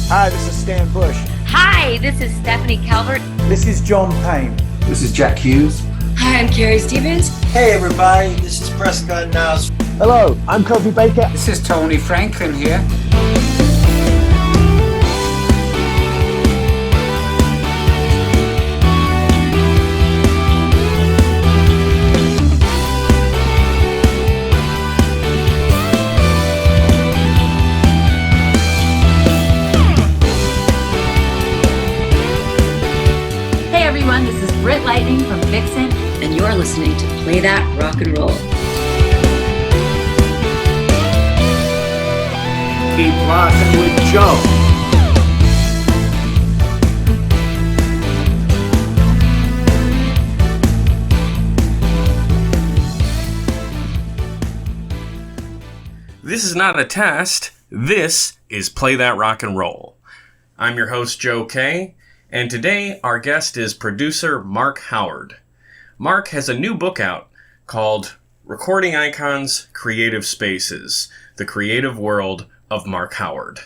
Hi, this is Stan Bush. Hi, this is Stephanie Calvert. This is John Payne. This is Jack Hughes. Hi, I'm Carrie Stevens. Hey everybody, this is Prescott Niles. Hello, I'm Kofi Baker. This is Tony Franklin here. This is Britt Lightning from Vixen, and you're listening to Play That Rock and Roll. Keep rocking with Joe. This is not a test. This is Play That Rock and Roll. I'm your host, Joe K., and today our guest is producer Mark Howard. Mark has a new book out called Recording Icons, Creative Spaces, The Creative World of Mark Howard.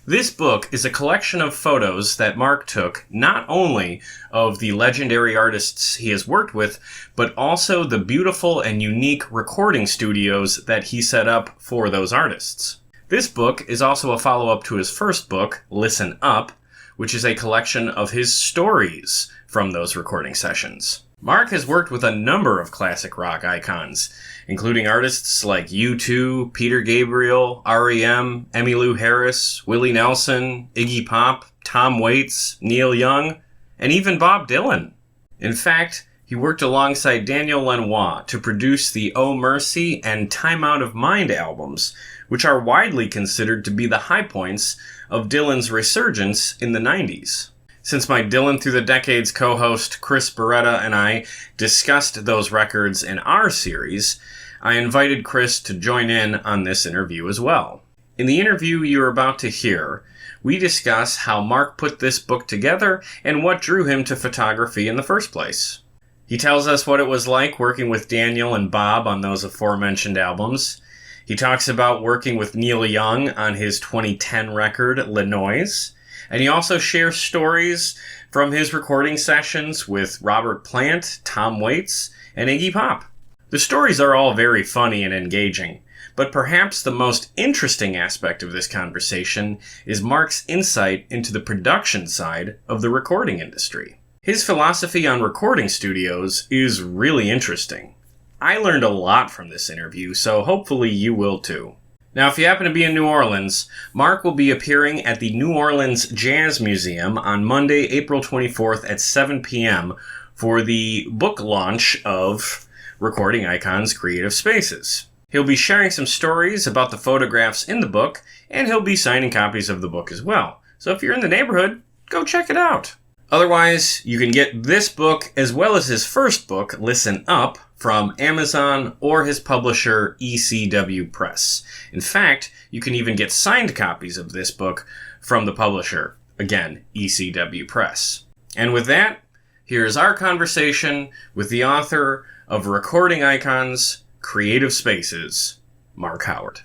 This book is a collection of photos that Mark took not only of the legendary artists he has worked with, but also the beautiful and unique recording studios that he set up for those artists. This book is also a follow-up to his first book, Listen Up, which is a collection of his stories from those recording sessions. Mark has worked with a number of classic rock icons, including artists like U2, Peter Gabriel, R.E.M., Emmylou Harris, Willie Nelson, Iggy Pop, Tom Waits, Neil Young, and even Bob Dylan. In fact, he worked alongside Daniel Lanois to produce the Oh Mercy and Time Out of Mind albums, which are widely considered to be the high points of Dylan's resurgence in the 90s. Since my Dylan Through the Decades co-host Chris Beretta and I discussed those records in our series, I invited Chris to join in on this interview as well. In the interview you're about to hear, we discuss how Mark put this book together and what drew him to photography in the first place. He tells us what it was like working with Daniel and Bob on those aforementioned albums. He talks about working with Neil Young on his 2010 record, Lanois, and he also shares stories from his recording sessions with Robert Plant, Tom Waits, and Iggy Pop. The stories are all very funny and engaging, but perhaps the most interesting aspect of this conversation is Mark's insight into the production side of the recording industry. His philosophy on recording studios is really interesting. I learned a lot from this interview, so hopefully you will too. Now, if you happen to be in New Orleans, Mark will be appearing at the New Orleans Jazz Museum on Monday, April 24th at 7 p.m. for the book launch of Recording Icons, Creative Spaces. He'll be sharing some stories about the photographs in the book, and he'll be signing copies of the book as well. So if you're in the neighborhood, go check it out. Otherwise, you can get this book as well as his first book, Listen Up, from Amazon or his publisher, ECW Press. In fact, you can even get signed copies of this book from the publisher, again, ECW Press. And with that, here's our conversation with the author of Recording Icons, Creative Spaces, Mark Howard.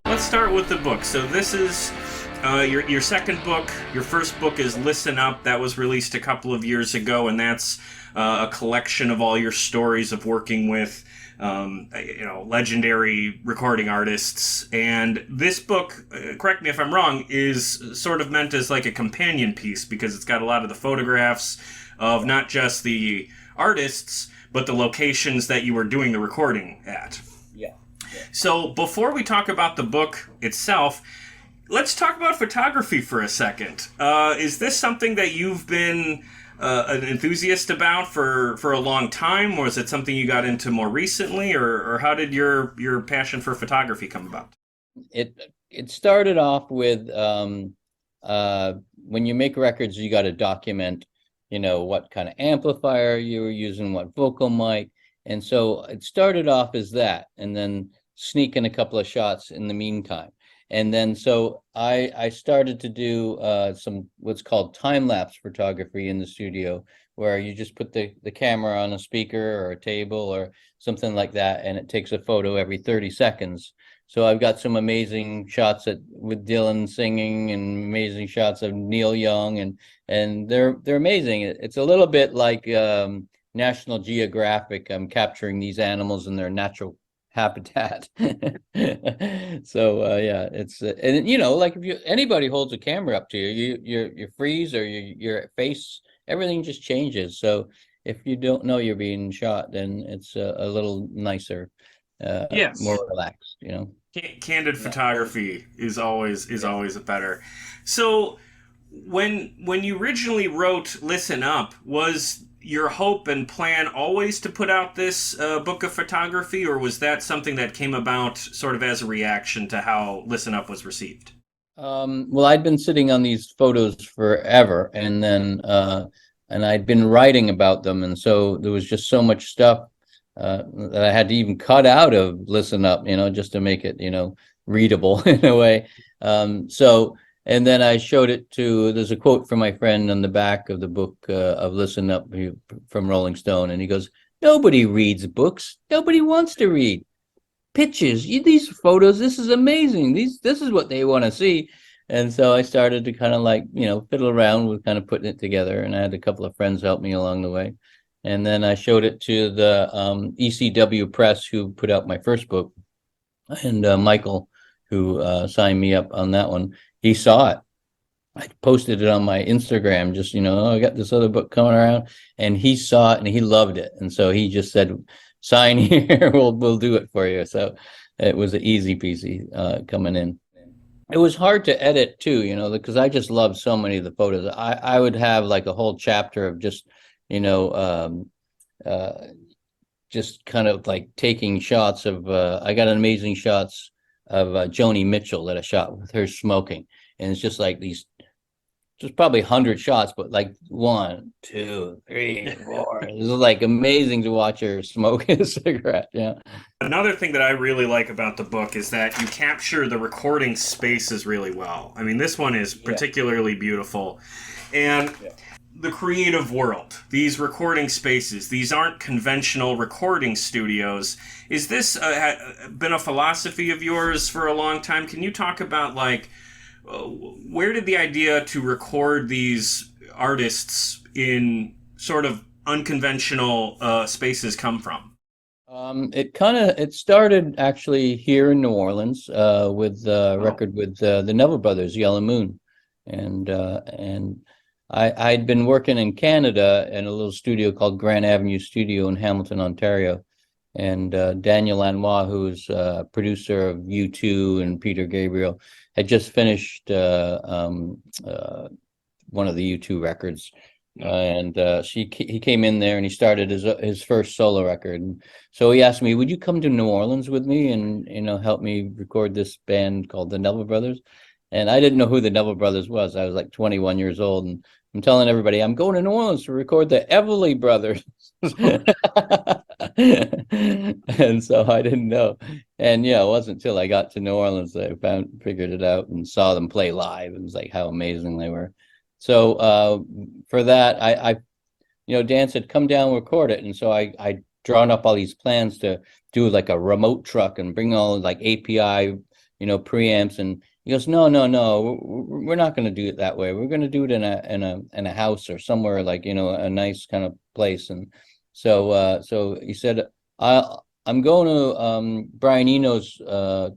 Let's start with the book. So this is your second book. Your first book is Listen Up. That was released a couple of years ago, and that's a collection of all your stories of working with legendary recording artists. And this book, correct me if I'm wrong, is sort of meant as like a companion piece because it's got a lot of the photographs of not just the artists, but the locations that you were doing the recording at. Yeah. So before we talk about the book itself, let's talk about photography for a second. Is this something that you've been an enthusiast about for a long time, or is it something you got into more recently, or how did your passion for photography come about? It started off with when you make records, you got to document, what kind of amplifier you were using, what vocal mic, and so it started off as that, and then sneak in a couple of shots in the meantime. And then so I started to do some what's called time-lapse photography in the studio, where you just put the camera on a speaker or a table or something like that, and it takes a photo every 30 seconds. So I've got some amazing shots with Dylan singing, and amazing shots of Neil Young, and they're amazing. It's a little bit like National Geographic. I'm capturing these animals in their natural habitat. So yeah, it's and like if anybody holds a camera up to you freeze, or your face, everything just changes. So if you don't know you're being shot, then it's a little nicer, Yes. more relaxed, Candid photography is always a better. So when you originally wrote Listen Up, was your hope and plan always to put out this book of photography, or was that something that came about sort of as a reaction to how Listen Up was received? Well, I'd been sitting on these photos forever, and then and I'd been writing about them, and so there was just so much stuff that I had to even cut out of Listen Up, just to make it, readable in a way. So, and then I showed it there's a quote from my friend on the back of the book of Listen Up from Rolling Stone, and he goes, "Nobody reads books. Nobody wants to read. Pictures, these photos, this is amazing. This is what they want to see." And so I started to kind of like, fiddle around with kind of putting it together, and I had a couple of friends help me along the way. And then I showed it to the ECW Press, who put out my first book, and Michael, who signed me up on that one. He saw it. I posted it on my Instagram, just, I got this other book coming around, and he saw it and he loved it. And so he just said, "Sign here, we'll do it for you." So it was an easy peasy coming in. It was hard to edit too, because I just love so many of the photos. I would have like a whole chapter of just, just kind of like taking shots of, I got amazing shots of Joni Mitchell that I shot with her smoking. And it's just like these, just probably 100 shots, but like 1, 2, 3, 4. It was like amazing to watch her smoke a cigarette. Yeah. Another thing that I really like about the book is that you capture the recording spaces really well. I mean, this one is particularly beautiful. And the creative world, these recording spaces, these aren't conventional recording studios. Is this been a philosophy of yours for a long time? Can you talk about, like, where did the idea to record these artists in sort of unconventional spaces come from? It started actually here in New Orleans with a record with the Neville Brothers, Yellow Moon, and I'd been working in Canada in a little studio called Grand Avenue Studio in Hamilton, Ontario, and Daniel Lanois, who's producer of U2 and Peter Gabriel, had just finished one of the U2 records. And he came in there and he started his first solo record. And so he asked me, "Would you come to New Orleans with me and help me record this band called the Neville Brothers?" And I didn't know who the Neville Brothers was. I was like 21 years old, and I'm telling everybody I'm going to New Orleans to record the Everly Brothers. And so I didn't know. And it wasn't until I got to New Orleans that I figured it out and saw them play live. It was like how amazing they were. So for that, I Dan said, "Come down, record it." And so I drawn up all these plans to do like a remote truck and bring all like API, preamps. And he goes, "No, we're not going to do it that way. We're going to do it in a house or somewhere like, a nice kind of place." And so he said, "I'm going to Brian Eno's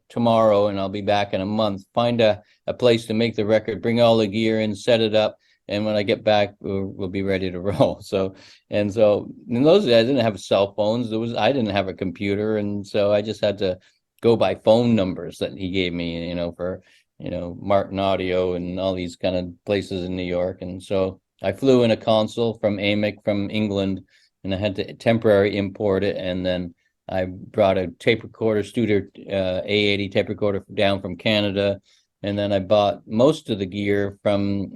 tomorrow, and I'll be back in a month. Find a place to make the record, bring all the gear in, set it up, and when I get back, we'll be ready to roll." So in those days, I didn't have cell phones. I didn't have a computer, and so I just had to go by phone numbers that he gave me, for Martin Audio and all these kind of places in New York. And so I flew in a console from AMIC from England, and I had to temporarily import it, and then I brought a tape recorder, Studer A80 tape recorder down from Canada, and then I bought most of the gear from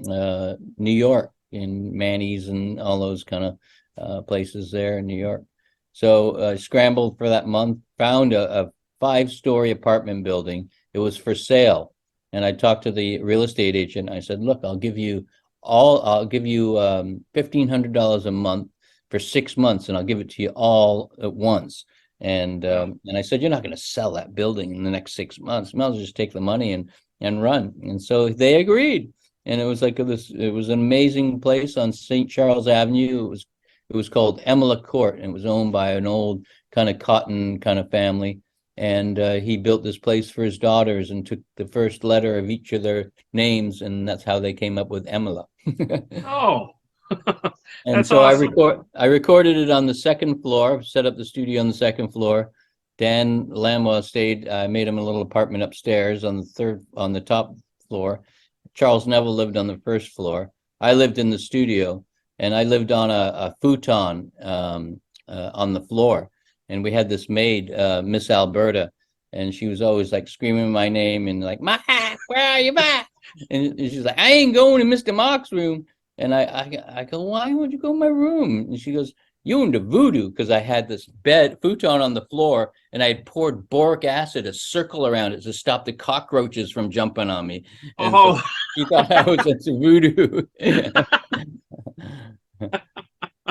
New York in Manny's and all those kind of places there in New York. So I scrambled for that month, found a 5-story apartment building. It was for sale, and I talked to the real estate agent. I said, "Look, I'll give you I'll give you $1,500 a month for 6 months, and I'll give it to you all at once. And I said, you're not going to sell that building in the next 6 months. You might as well just take the money and run. And so they agreed. And it was like it was an amazing place on St. Charles Avenue. It was called Emila Court, and it was owned by an old kind of cotton kind of family. And he built this place for his daughters and took the first letter of each of their names, and that's how they came up with Emila. Oh, And that's so awesome. I recorded it on the second floor, set up the studio on the second floor. Dan Lanois stayed. I made him a little apartment upstairs on the top floor. Charles Neville lived on the first floor. I lived in the studio, and I lived on a futon on the floor. And we had this maid, Miss Alberta, and she was always like screaming my name and like, "Ma, where are you, Ma?" And she's like, "I ain't going to Mr. Mark's room." And I go, "Why would you go in my room?" And she goes, "You into voodoo," because I had this futon on the floor, and I had poured boric acid, a circle around it to stop the cockroaches from jumping on me. And so she thought I was into voodoo.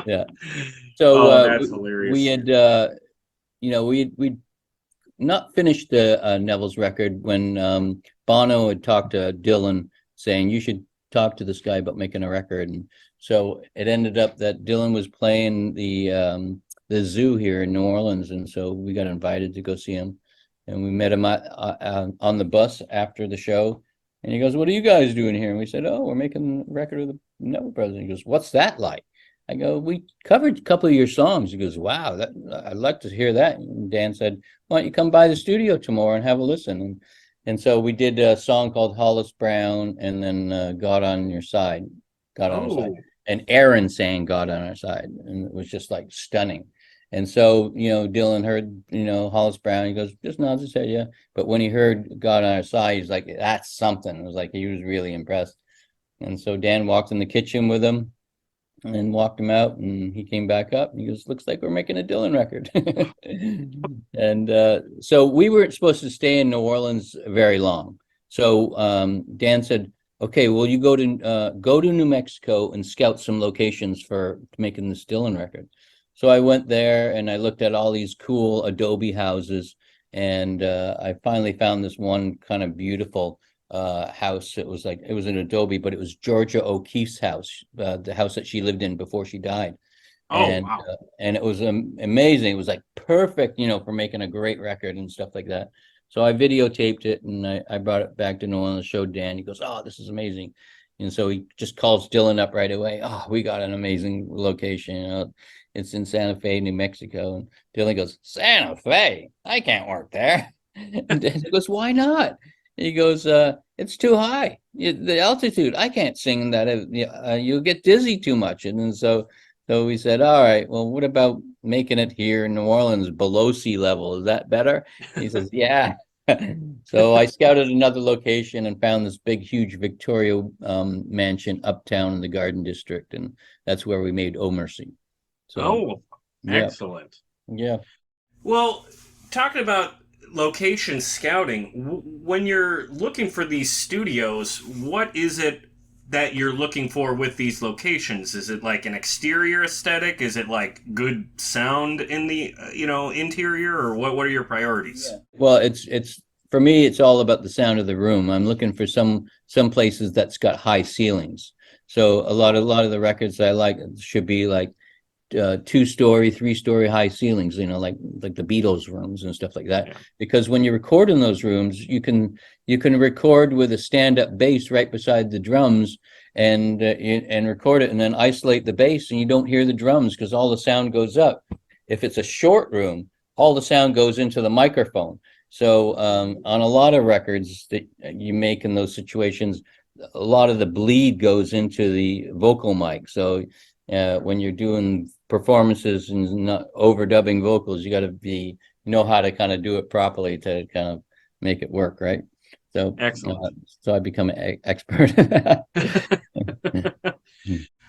Yeah. So that's hilarious. we had, we'd not finished the Neville's record when Bono had talked to Dylan saying, you should talk to this guy about making a record. And so it ended up that Dylan was playing the zoo here in New Orleans, and so we got invited to go see him, and we met him on the bus after the show, and he goes, "What are you guys doing here?" And we said, "Oh, we're making a record with the Neville Brothers." And he goes, "What's that like?" I go, "We covered a couple of your songs." He goes, "Wow, I'd like to hear that." And Dan said, "Why don't you come by the studio tomorrow and have a listen?" And so we did a song called Hollis Brown, and then God on Your Side, God on Our Side. And Aaron sang God on Our Side, and it was just like stunning. And so, Dylan heard, Hollis Brown, he goes, just nods his head, yeah. But when he heard God on Our Side, he's like, that's something. It was like, he was really impressed. And so Dan walked in the kitchen with him and walked him out, and he came back up and he goes, looks like we're making a Dylan record. And so we weren't supposed to stay in New Orleans very long. So Dan said, okay, well, you go to New Mexico and scout some locations for making this Dylan record. So I went there and I looked at all these cool adobe houses, and I finally found this one kind of beautiful house. It was an adobe, but it was Georgia O'Keeffe's house, the house that she lived in before she died. And wow. And it was amazing. It was like perfect, for making a great record and stuff like that. So I videotaped it, and I brought it back to New Orleans, showed Dan. He goes, "Oh, this is amazing." And so he just calls Dylan up right away. "Oh, we got an amazing location. It's in Santa Fe, New Mexico." And Dylan goes, "Santa Fe? I can't work there." And Dan goes, "Why not?" He goes, "It's too high. The altitude. I can't sing that. You'll get dizzy too much." And then so we said, "All right, well, what about making it here in New Orleans below sea level? Is that better?" He says, "Yeah." So I scouted another location and found this big, huge Victoria mansion uptown in the Garden District, and that's where we made "Oh Mercy." So, Excellent. Yeah. Well, talking about location scouting, when you're looking for these studios, what is it that you're looking for with these locations? Is it like an exterior aesthetic? Is it like good sound in the interior, or what are your priorities? Yeah. Well, it's for me, it's all about the sound of the room. I'm looking for some places that's got high ceilings. So a lot of the records I like should be like 2-story, 3-story high ceilings, like the Beatles rooms and stuff like that. Yeah. Because when you record in those rooms, you can record with a stand-up bass right beside the drums, and record it, and then isolate the bass, and you don't hear the drums because all the sound goes up. If it's a short room, all the sound goes into the microphone. So on a lot of records that you make in those situations, a lot of the bleed goes into the vocal mic. So when you're doing performances and not overdubbing vocals, you got to know how to kind of do it properly to kind of make it work, right? So excellent. So I become an expert.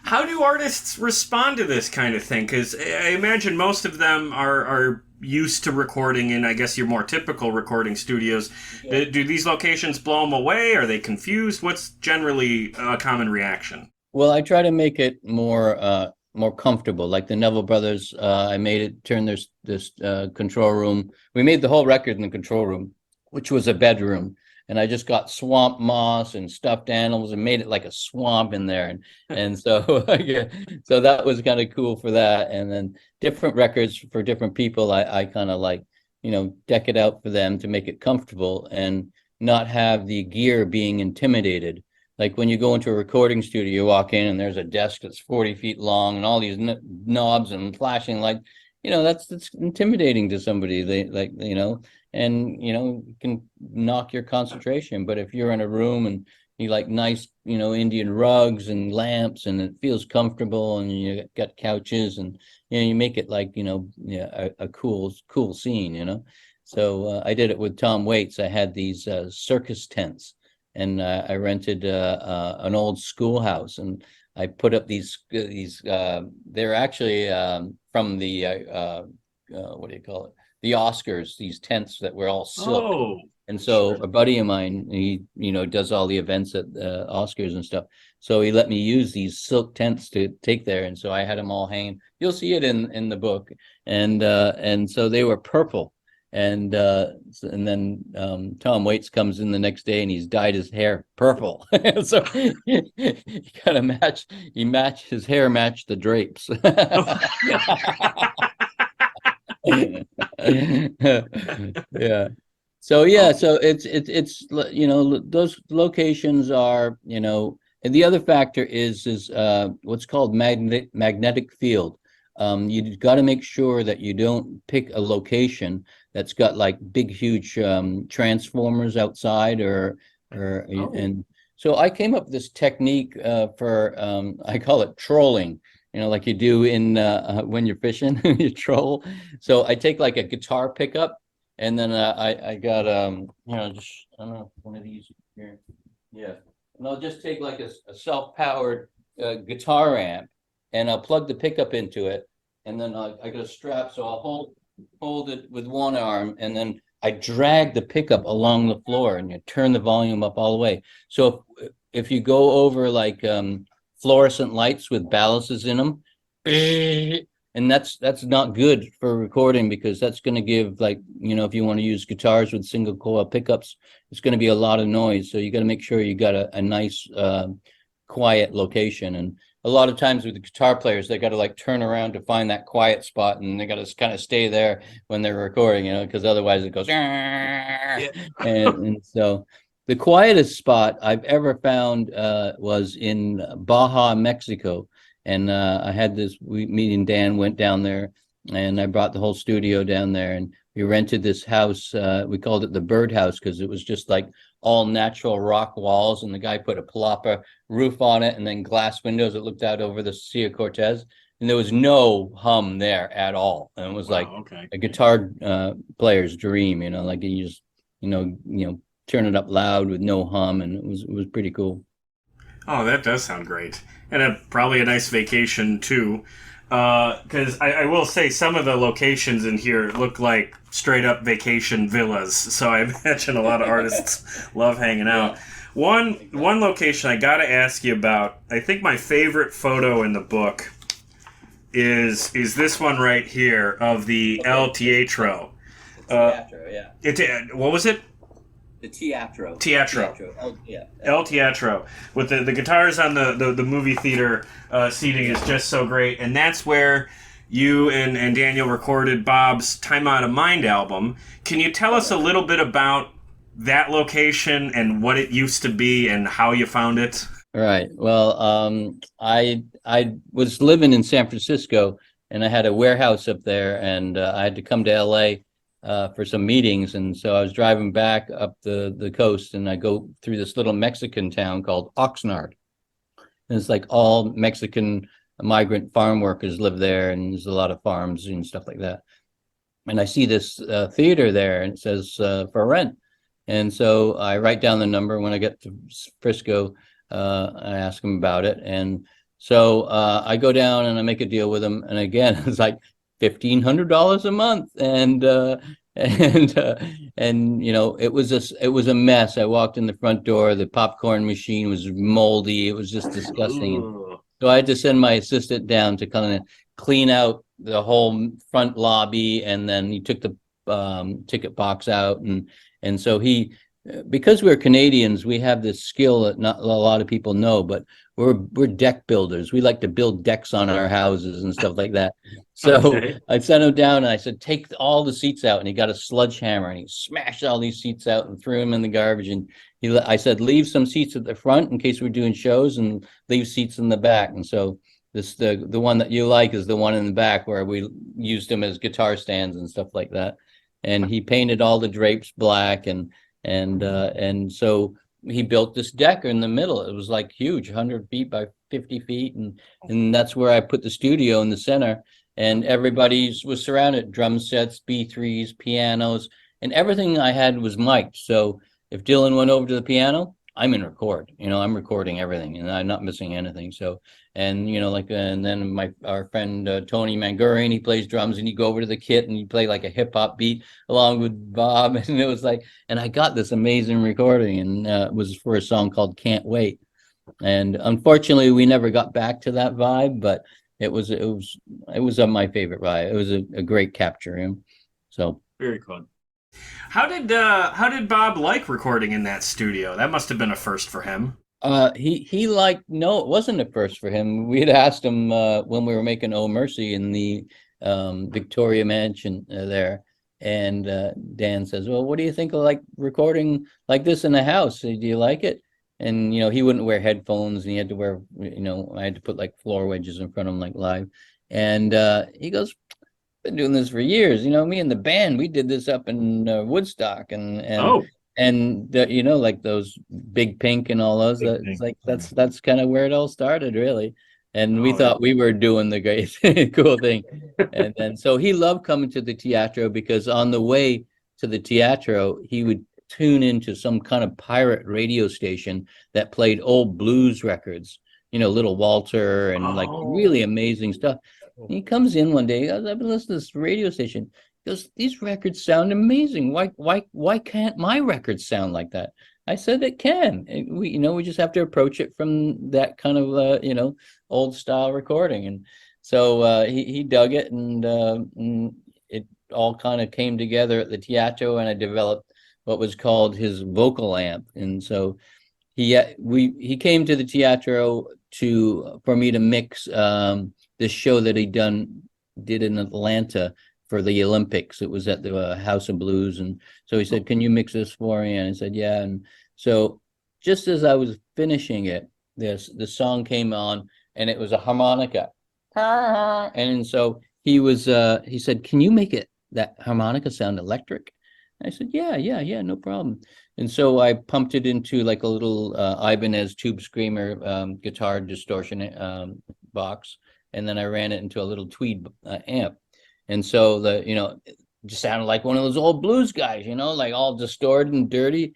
How do artists respond to this kind of thing? Because I imagine most of them are used to recording in, I guess, your more typical recording studios. Yeah. Do these locations blow them away? Are they confused? What's generally a common reaction? Well, I try to make it more comfortable. Like the Neville Brothers, I made it turn this control room. We made the whole record in the control room, which was a bedroom. And I just got swamp moss and stuffed animals and made it like a swamp in there. And so yeah, so that was kind of cool for that. And then different records for different people, I kind of like, deck it out for them to make it comfortable and not have the gear being intimidated. Like when you go into a recording studio, you walk in and there's a desk that's 40 feet long and all these knobs and flashing lights. That's intimidating to somebody. They like, and can knock your concentration. But if you're in a room and you like nice, Indian rugs and lamps and it feels comfortable and you got couches and you make it like, a cool scene. So I did it with Tom Waits. I had these circus tents. And I rented an old schoolhouse, and I put up these. They're actually from the what do you call it? The Oscars. These tents that were all silk. Oh, And so sure. a buddy of mine, he does all the events at the Oscars and stuff. So he let me use these silk tents to take there, and so I had them all hanging. You'll see it in the book, and so they were purple. And then Tom Waits comes in the next day and he's dyed his hair purple. So he kind of his hair matched the drapes. Yeah. So yeah, so it's those locations are, and the other factor is what's called magnetic field. You got to make sure that you don't pick a location that's got like big, huge transformers outside and so I came up with this technique for I call it trolling, like you do in when you're fishing, you troll. So I take like a guitar pickup and then I got just I don't know, one of these here. Yeah. And I'll just take like a self-powered guitar amp and I'll plug the pickup into it. And then I got a strap, so I'll hold it with one arm, and then I drag the pickup along the floor, and you turn the volume up all the way. So if you go over like fluorescent lights with ballasts in them, and that's not good for recording because that's going to give like if you want to use guitars with single coil pickups, it's going to be a lot of noise. So you got to make sure you got a nice quiet location. And a lot of times with the guitar players, they got to like turn around to find that quiet spot, and they got to kind of stay there when they're recording, because otherwise it goes. Yeah. And so the quietest spot I've ever found was in Baja, Mexico. And I had me and Dan went down there, and I brought the whole studio down there, and we rented this house. We called it the Bird House because it was just like all natural rock walls, and the guy put a palapa roof on it and then glass windows that looked out over the Sea of Cortez, and there was no hum there at all. And it was like a guitar player's dream, like you just turn it up loud with no hum, and it was pretty cool. Oh, that does sound great. And probably a nice vacation, too. Because I will say some of the locations in here look like straight-up vacation villas. So I imagine a lot of artists love hanging out. One location I got to ask you about, I think my favorite photo in the book is this one right here of the El Teatro. What was it? The Teatro. El Teatro. With the guitars on the movie theater seating is just so great. And that's where you and Daniel recorded Bob's Time Out of Mind album. Can you tell us a little bit about that location and what it used to be and how you found it? Right. Well, I was living in San Francisco, and I had a warehouse up there, and I had to come to LA for some meetings. And so I was driving back up the coast, and I go through this little Mexican town called Oxnard. And it's like all Mexican migrant farm workers live there, and there's a lot of farms and stuff like that. And I see this theater there, and it says for rent. And so I write down the number. When I get to Frisco, I ask them about it. And so I go down and I make a deal with them. And again, it's like $1,500 a month. And And it was a mess. I walked in the front door, the popcorn machine was moldy, it was just disgusting. Ooh. So I had to send my assistant down to kind of clean out the whole front lobby, and then he took the ticket box out, and so because we're Canadians, we have this skill that not a lot of people know, but we're deck builders. We like to build decks on our houses and stuff like that. So Okay. I sent him down and I said, take all the seats out, and he got a sledgehammer and he smashed all these seats out and threw them in the garbage. And I said, leave some seats at the front in case we're doing shows, and leave seats in the back. And so the one that you like is the one in the back where we used them as guitar stands and stuff like that. And he painted all the drapes black, and so he built this deck in the middle. It was like huge, 100 feet by 50 feet, and that's where I put the studio in the center. And everybody was surrounded, drum sets, B3s, pianos, and everything I had was mic'd. So if Dylan went over to the piano, I'm in record. I'm recording everything, and I'm not missing anything. So, and and then our friend Tony Mangurian, he plays drums, and he'd go over to the kit and he'd play like a hip hop beat along with Bob, and it was like, and I got this amazing recording, and it was for a song called "Can't Wait." And unfortunately, we never got back to that vibe, but it was my favorite vibe. It was a great capture. So Very cool. How did Bob like recording in that studio? That must have been a first for him. He liked, no, it wasn't a first for him. We had asked him when we were making Oh Mercy in the Victoria Mansion there, and Dan says, "Well, what do you think of like recording like this in the house? Do you like it?" And he wouldn't wear headphones, and he had to wear, I had to put like floor wedges in front of him like live, and he goes, "Been doing this for years. Me and the band, we did this up in Woodstock, Oh, like those Big Pink and all those. Big Pink. It's like that's kind of where it all started, really. And we Oh, thought we were doing the great cool thing. And then so he loved coming to the Teatro, because on the way to the Teatro, he would tune into some kind of pirate radio station that played old blues records, Little Walter and like really amazing stuff. He comes in one day, he goes, "I've been listening to this radio station." He goes, "These records sound amazing. Why can't my records sound like that?" I said, "It can. We just have to approach it from that kind of old style recording." And so he dug it, and it all kind of came together at the Teatro, and I developed what was called his vocal amp. And so he came to the Teatro for me to mix this show that he did in Atlanta for the Olympics. It was at the House of Blues, and so he said, "Can you mix this for me?" And I said, "Yeah." And so just as I was finishing it, the song came on, and it was a harmonica, and so he said, "Can you make that harmonica sound electric?" I said, yeah, no problem. And so I pumped it into like a little Ibanez Tube Screamer guitar distortion box, and then I ran it into a little Tweed amp. And so it just sounded like one of those old blues guys, like all distorted and dirty.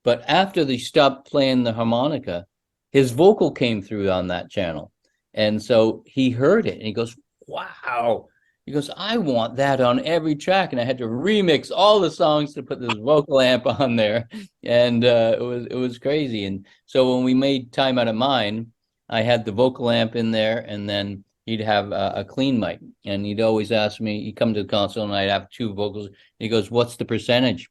But after they stopped playing the harmonica, his vocal came through on that channel. And so he heard it and he goes, "Wow." He goes, "I want that on every track." And I had to remix all the songs to put this vocal amp on there. And it was crazy. And so when we made Time Out of Mind, I had the vocal amp in there, and then he'd have a clean mic. And he'd always ask me, he'd come to the console and I'd have two vocals. He goes, "What's the percentage?"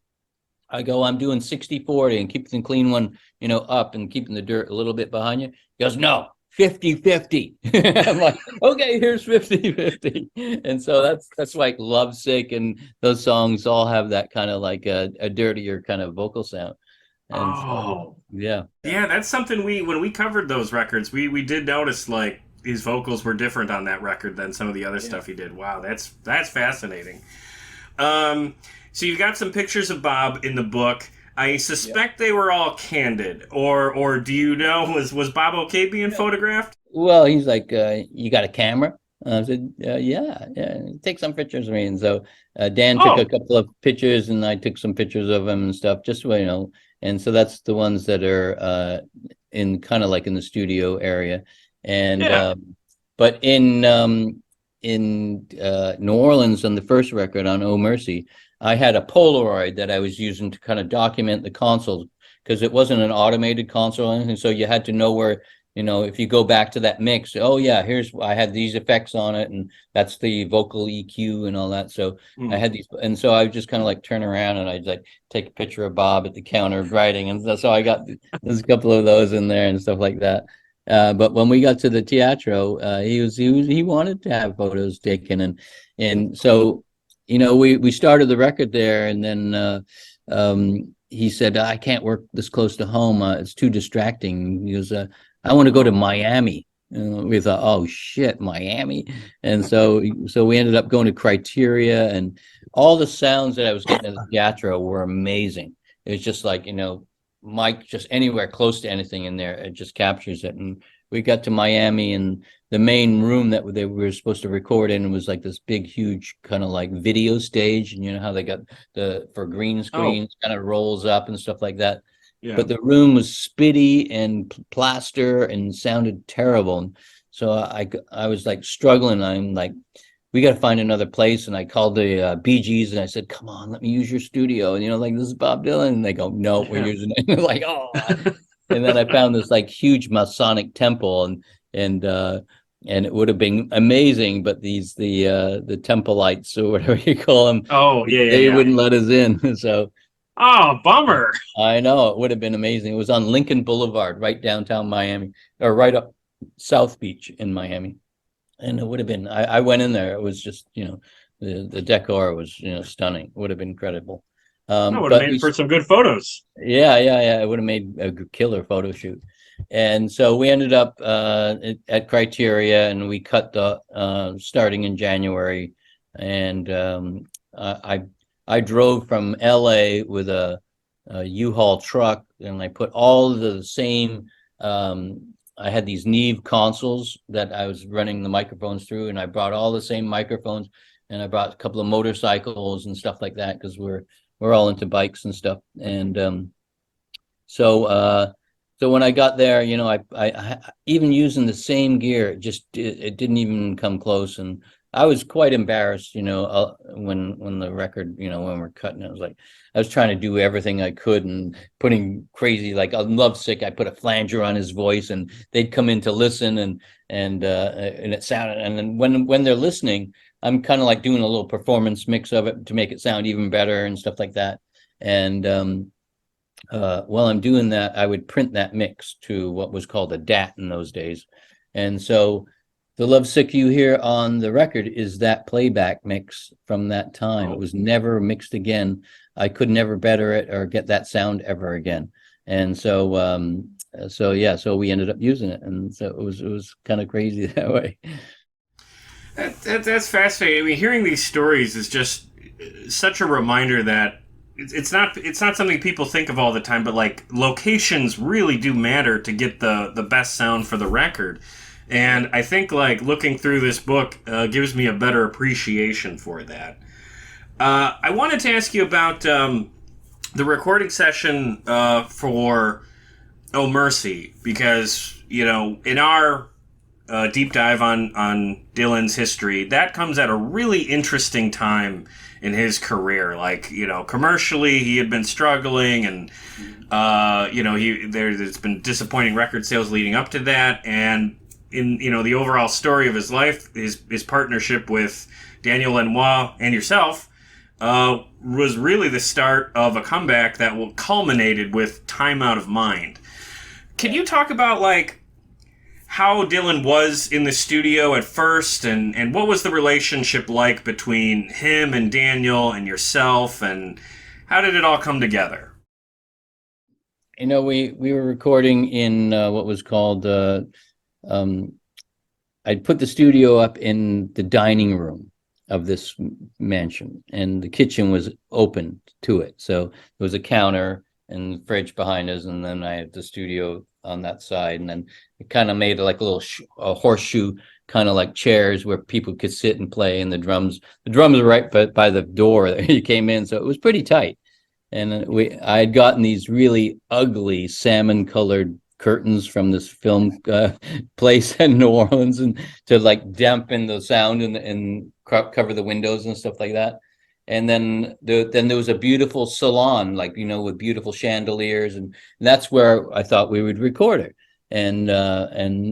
I go, "I'm doing 60-40 and keeping the clean one, up and keeping the dirt a little bit behind you." He goes, "No, 50-50. I'm like, "Okay, here's 50-50. And so that's like Lovesick, and those songs all have that kind of like a dirtier kind of vocal sound. And so, yeah. Yeah, that's something when we covered those records, we did notice like his vocals were different on that record than some of the other stuff he did. Wow, that's fascinating. So you've got some pictures of Bob in the book. I suspect they were all candid, or do you know, was Bob okay being photographed? Well, he's like, "You got a camera?" I said, yeah, take some pictures of me." And so Dan took a couple of pictures, and I took some pictures of him and stuff, just so and so that's the ones that are in kind of like in the studio area. And but in New Orleans on the first record on Oh Mercy, I had a Polaroid that I was using to kind of document the consoles because it wasn't an automated console or anything. So you had to know where, if you go back to that mix, oh yeah, I had these effects on it, and that's the vocal EQ and all that. So I had these, and so I would just kind of like turn around and I'd like take a picture of Bob at the counter writing, and so I got there's a couple of those in there and stuff like that. But when we got to the teatro, he wanted to have photos taken, and so we started the record there, and then he said, I can't work this close to home, it's too distracting. He goes, I want to go to Miami. We thought, oh shit, Miami. And so we ended up going to Criteria, and all the sounds that I was getting at the teatro were amazing. It was just like, mic just anywhere close to anything in there, it just captures it. And we got to Miami, and the main room that we were supposed to record in was like this big, huge kind of like video stage. And you know how they got for green screens, kind of rolls up and stuff like that. Yeah. But the room was spitty and plaster and sounded terrible. And so I was like struggling. I'm like, we got to find another place. And I called the Bee Gees and I said, come on, let me use your studio. And, like, this is Bob Dylan. And they go, no, we're using it. Like, oh. And then I found this like huge Masonic temple, and it would have been amazing, but the Templites or whatever you call them, they wouldn't let us in. So, oh, bummer. I know, it would have been amazing. It was on Lincoln Boulevard, right downtown Miami, or right up South Beach in Miami, and it would have been. I went in there. It was just the decor was stunning. It would have been incredible. That would have made for some good photos. Yeah. It would have made a killer photo shoot. And so we ended up at Criteria, and we cut the starting in January. And I drove from LA with a U-Haul truck, and I put all of the same. I had these Neve consoles that I was running the microphones through, and I brought all the same microphones, and I brought a couple of motorcycles and stuff like that because we're all into bikes and stuff. And so when I got there, I even using the same gear, it didn't even come close. And I was quite embarrassed, when the record, when we're cutting it, I was trying to do everything I could and putting crazy, like on Lovesick, I put a flanger on his voice, and they'd come in to listen, and it sounded, and then when they're listening, I'm kind of like doing a little performance mix of it to make it sound even better and stuff like that. And while I'm doing that, I would print that mix to what was called a DAT in those days. And so the Lovesick you hear on the record is that playback mix from that time. It was never mixed again. I could never better it or get that sound ever again. And so we ended up using it. And so it was kind of crazy that way. That's fascinating. I mean, hearing these stories is just such a reminder that it's not something people think of all the time, but like locations really do matter to get the best sound for the record. And I think like looking through this book gives me a better appreciation for that. I wanted to ask you about the recording session for Oh Mercy, because in our deep dive on Dylan's history, that comes at a really interesting time in his career. Like, commercially he had been struggling, and there's been disappointing record sales leading up to that, and in the overall story of his life, his partnership with Daniel Lanois and yourself was really the start of a comeback that culminated with Time Out of Mind. Can you talk about like how Dylan was in the studio at first, and what was the relationship like between him and Daniel and yourself, and how did it all come together? We were recording in what was called I'd put the studio up in the dining room of this mansion, and the kitchen was open to it. So there was a counter and the fridge behind us, and then I had the studio on that side, and then it kind of made like a little a horseshoe, kind of like chairs where people could sit and play, and the drums were right by the door that you came in, so it was pretty tight. And I had gotten these really ugly salmon colored curtains from this film place in New Orleans, and to like dampen the sound and cover the windows and stuff like that. And then there was a beautiful salon, like, with beautiful chandeliers, and that's where I thought we would record it, and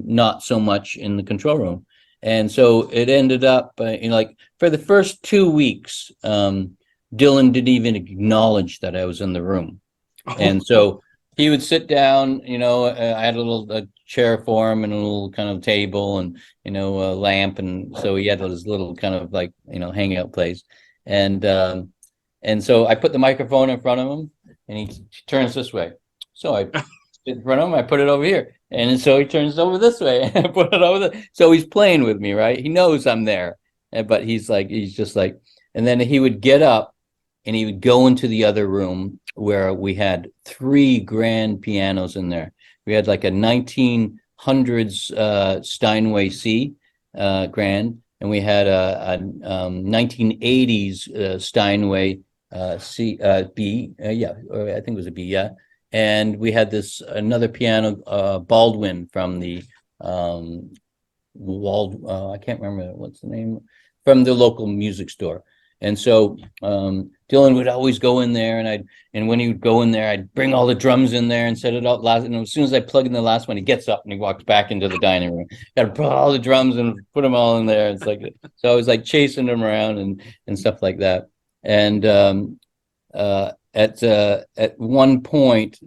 not so much in the control room. And so it ended up, like for the first 2 weeks, Dylan didn't even acknowledge that I was in the room. And so he would sit down, I had a chair for him and a little kind of table and, a lamp. And so he had this little kind of like, hangout place. And so I put the microphone in front of him and he turns this way. So I sit in front of him, I put it over here. And so he turns over this way and I put it over there. So he's playing with me, right? He knows I'm there, but he's just like, and then he would get up and he would go into the other room where we had 3 grand pianos in there. We had like a 1900s Steinway C grand, and we had a 1980s Steinway C B, or I think it was a B, yeah. And we had another piano, Baldwin from the I can't remember what's the name, from the local music store. And so Dylan would always go in there, and when he would go in there, I'd bring all the drums in there and set it up last. And as soon as I plug in the last one, he gets up and he walks back into the dining room. Got to put all the drums and put them all in there. It's like, so I was like chasing him around and stuff like that. And at one point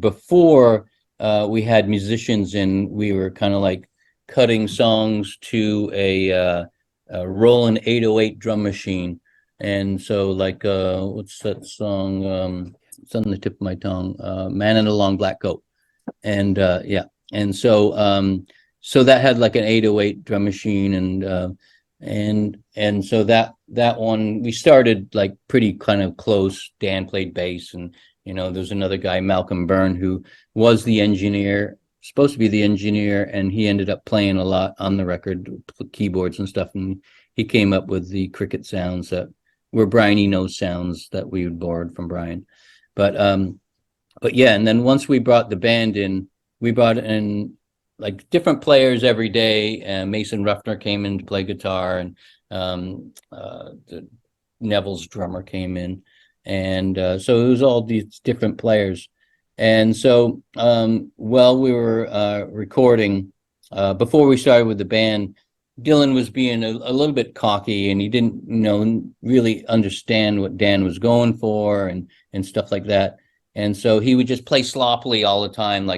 before we had musicians in, we were kind of like cutting songs to a Roland 808 drum machine. And so like what's that song, it's on the tip of my tongue, Man in a Long Black Coat. And and so that had like an 808 drum machine, and so that one we started like pretty kind of close. Dan played bass, and there's another guy, Malcolm Byrne, who was the engineer, supposed to be the engineer, and he ended up playing a lot on the record, keyboards and stuff, and he came up with the cricket sounds that were Brian Eno's sounds that we would borrowed from Brian. But yeah, and then once we brought the band in, we brought in like different players every day. Mason Ruffner came in to play guitar, and Neville's drummer came in, and so it was all these different players. And so while we were recording, before we started with the band, Dylan was being a little bit cocky, and he didn't really understand what Dan was going for and stuff like that. And so he would just play sloppily all the time,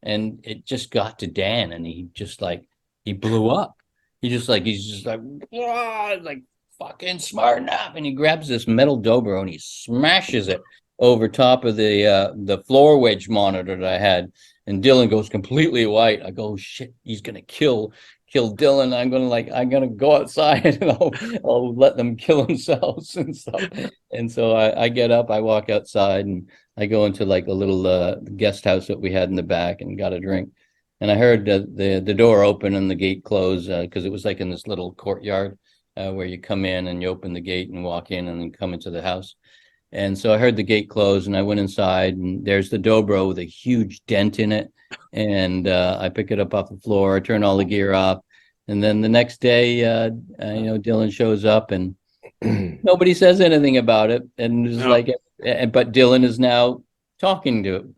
and it just got to Dan, and he blew up. He's just like, "Whoa," like, fucking smarten up. And he grabs this metal dobro and he smashes it over top of the floor wedge monitor that I had. And Dylan goes completely white. I go, shit, he's gonna kill Dylan. I'm gonna go outside and I'll let them kill themselves and stuff. And so I get up, I walk outside, and I go into like a little guest house that we had in the back and got a drink. And I heard the door open and the gate close, because it was like in this little courtyard where you come in and you open the gate and walk in and then come into the house. And so I heard the gate close, and I went inside, and there's the dobro with a huge dent in it. And I pick it up off the floor, I turn all the gear off. And then the next day, Dylan shows up, and nobody says anything about it. And it's but Dylan is now talking to.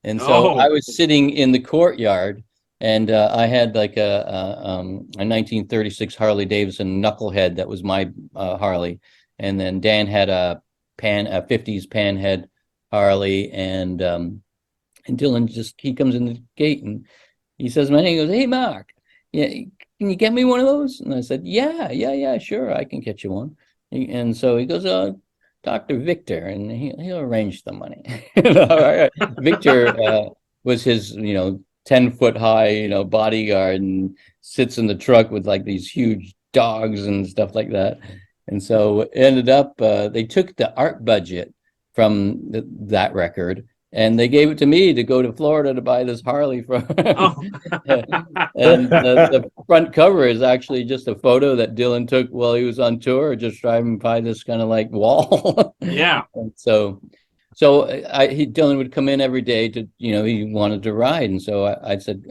And so I was sitting in the courtyard, and I had like a 1936 Harley Davidson Knucklehead that was my Harley. And then Dan had a 50s Panhead Harley, and Dylan he comes in the gate and he says my name. He goes, "Hey, Mark, yeah, can you get me one of those?" And I said, yeah, sure, I can get you one. And so he goes, Dr. Victor, and he'll arrange the money. Victor was his 10-foot high bodyguard, and sits in the truck with like these huge dogs and stuff like that. And so it ended up, they took the art budget from that record, and they gave it to me to go to Florida to buy this Harley from. And the front cover is actually just a photo that Dylan took while he was on tour, just driving by this kind of like wall. Yeah. And so so Dylan would come in every day to, he wanted to ride. And so I said,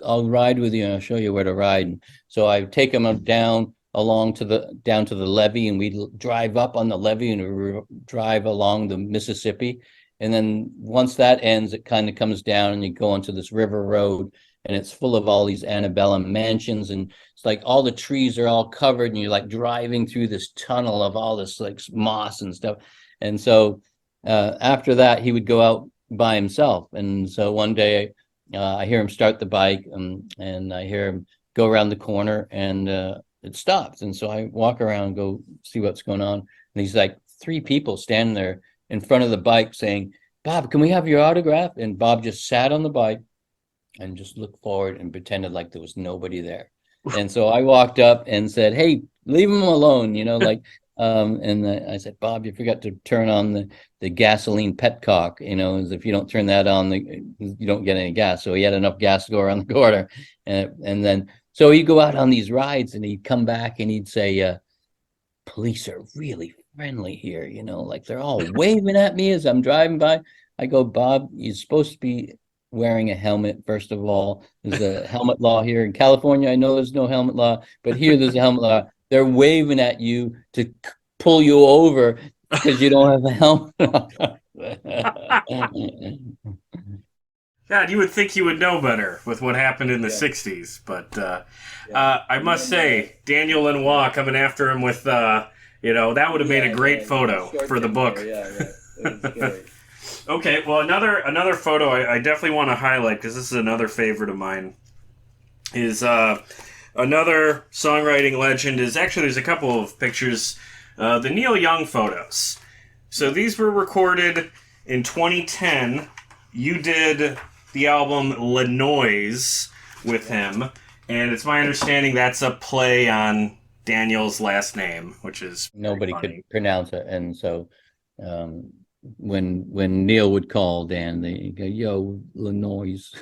I'll ride with you and I'll show you where to ride. And so I take him down to the levee, and we drive up on the levee and drive along the Mississippi. And then once that ends, it kind of comes down and you go onto this river road, and it's full of all these antebellum mansions, and it's like all the trees are all covered, and you're like driving through this tunnel of all this like moss and stuff. And so after that, he would go out by himself. And so one day I hear him start the bike, and I hear him go around the corner, and it stops. And so I walk around and go see what's going on. And he's like 3 people standing there in front of the bike saying, "Bob, can we have your autograph?" And Bob just sat on the bike and just looked forward and pretended like there was nobody there. And so I walked up and said, "Hey, leave him alone," and I said, "Bob, you forgot to turn on the gasoline petcock, as if you don't turn that on, you don't get any gas." So he had enough gas to go around the corner. And then, so he'd go out on these rides, and he'd come back and he'd say, "Police are really friendly here, like they're all waving at me as I'm driving by." I go, "Bob, you're supposed to be wearing a helmet, first of all. There's a helmet law here in California. I know there's no helmet law, but here there's a helmet law. They're waving at you to pull you over because you don't have a helmet." God, you would think you would know better with what happened in the 60s. But I must say, Daniel Lanois coming after him with, that would have made a great photo for the book. Okay, well, another photo I definitely want to highlight, because this is another favorite of mine, is another songwriting legend. There's a couple of pictures, the Neil Young photos. So these were recorded in 2010. You did the album Lanois with him, and it's my understanding that's a play on Daniel's last name, which is nobody funny. Could pronounce it. And so when Neil would call Dan, they go, "Yo, Lanois."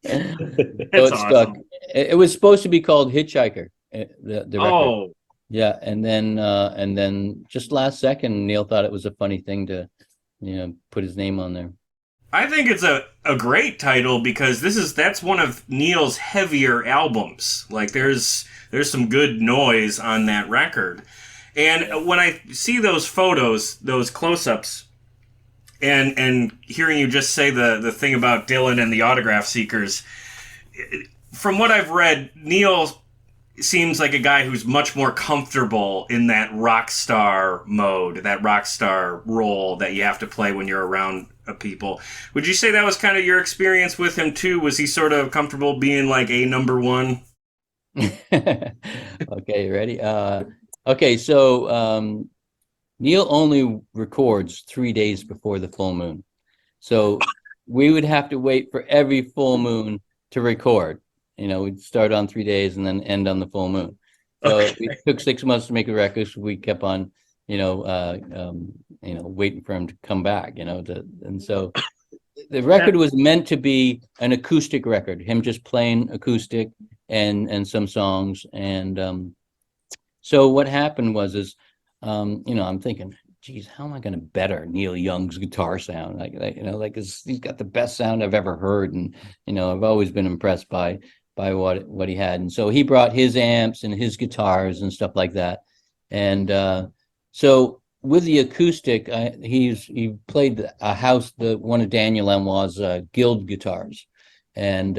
That's awesome. It was supposed to be called Hitchhiker. The record. Oh, yeah, and then just last second, Neil thought it was a funny thing to, put his name on there. I think it's a great title, because that's one of Neil's heavier albums. Like there's some good noise on that record. And when I see those photos, those close-ups, and hearing you just say the thing about Dylan and the autograph seekers, from what I've read, Neil seems like a guy who's much more comfortable in that rock star mode, that rock star role that you have to play when you're around people. Would you say that was kind of your experience with him too? Was he sort of comfortable being like a number one? Okay, ready? Okay, so Neil only records 3 days before the full moon. So we would have to wait for every full moon to record. We'd start on 3 days and then end on the full moon. So it took 6 months to make a record. So we kept on, waiting for him to come back, and so the record was meant to be an acoustic record, him just playing acoustic and some songs. And so what happened was I'm thinking, geez, how am I going to better Neil Young's guitar sound? He's got the best sound I've ever heard. And, I've always been impressed by what he had. And so he brought his amps and his guitars and stuff like that. And so with the acoustic, he played one of Daniel Lanois' Guild guitars. And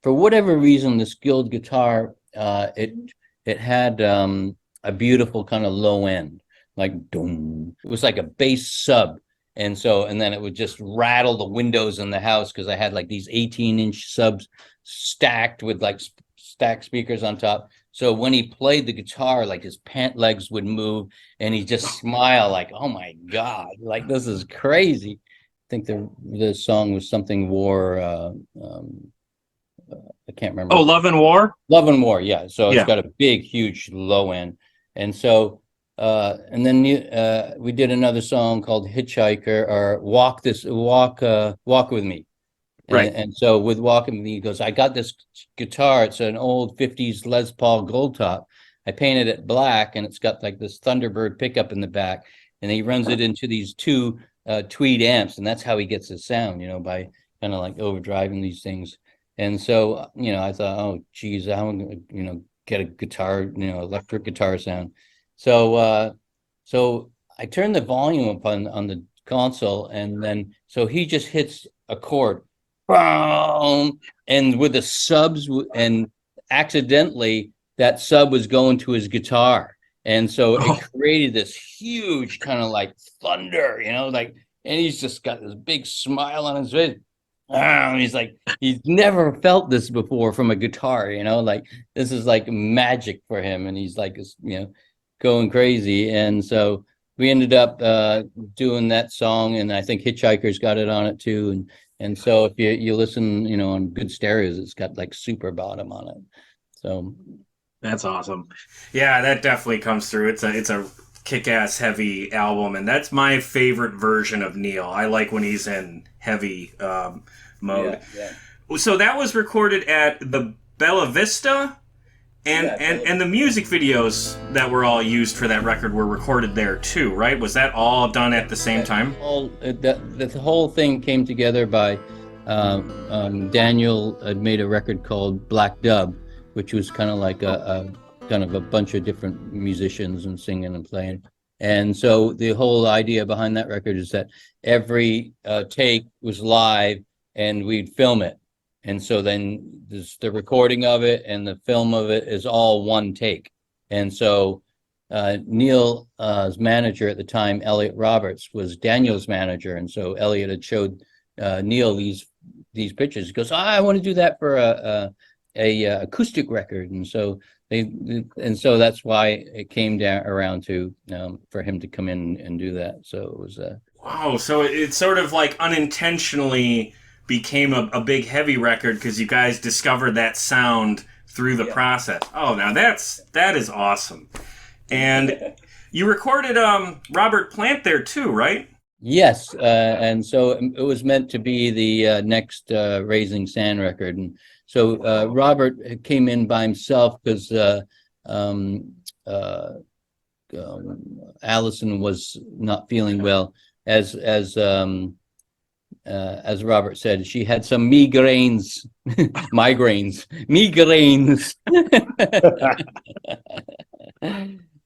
for whatever reason, this Guild guitar, it had a beautiful kind of low end, like doom. It was like a bass sub. And then it would just rattle the windows in the house, because I had like these 18-inch subs stacked with like stacked speakers on top. So when he played the guitar, like his pant legs would move and he'd just smile like, "Oh my God, like this is crazy." I think the song was something War. I can't remember. Oh, Love and War? Love and War, yeah. So it's got a big, huge low end. And so and then we did another song called Hitchhiker, or Walk With Me. Right. And so with Walk With Me, he goes, "I got this guitar. It's an old 50s Les Paul Gold Top. I painted it black, and it's got like this Thunderbird pickup in the back. and he runs it into these two tweed amps, and that's how he gets his sound, by kind of like overdriving these things. And so, I thought, oh, geez, how am I going to, get a guitar, electric guitar sound. So I turned the volume up on the console, and then so he just hits a chord, boom, and with the subs, and accidentally that sub was going to his guitar, and so it created this huge kind of like thunder, and he's just got this big smile on his face. He's like, he's never felt this before from a guitar, like this is like magic for him, and he's like, going crazy. And so we ended up doing that song, and I think Hitchhiker's got it on it too. And so if you listen, on good stereos, it's got like Super Bottom on it. So that's awesome. Yeah, that definitely comes through. It's a kick-ass heavy album, and that's my favorite version of Neil. I like when he's in heavy mode. Yeah. So that was recorded at the Bella Vista, and the music videos that were all used for that record were recorded there too, right? Was that all done at the same time? The whole thing came together by Daniel had made a record called Black Dub, which was kind of like a kind of a bunch of different musicians and singing and playing. And so the whole idea behind that record is that every take was live, and we'd film it. And so then the recording of it and the film of it is all one take. And so Neil's manager at the time, Elliot Roberts, was Daniel's manager. And so Elliot had showed Neil these pictures. He goes, I want to do that for a acoustic record. And so that's why it came down around to for him to come in and do that. So it was wow. So it sort of like unintentionally became a big heavy record because you guys discovered that sound through the process. Oh, now that is awesome. And you recorded Robert Plant there too, right? Yes, and so it was meant to be the next Raising Sand record. And so Robert came in by himself because Allison was not feeling well. As Robert said, she had some migraines.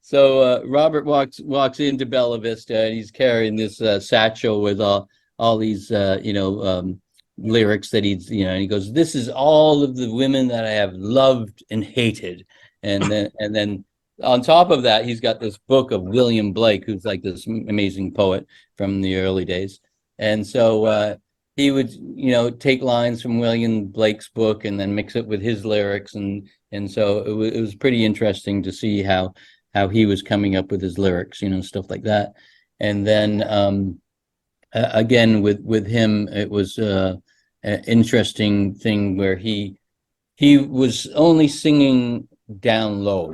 So Robert walks into Bella Vista, and he's carrying this satchel with all these lyrics that and he goes, "This is all of the women that I have loved and hated," and then on top of that, he's got this book of William Blake, who's like this amazing poet from the early days. And so he would, take lines from William Blake's book and then mix it with his lyrics, and so it was pretty interesting to see how he was coming up with his lyrics, stuff like that. And then again with him, it was an interesting thing where he was only singing down low,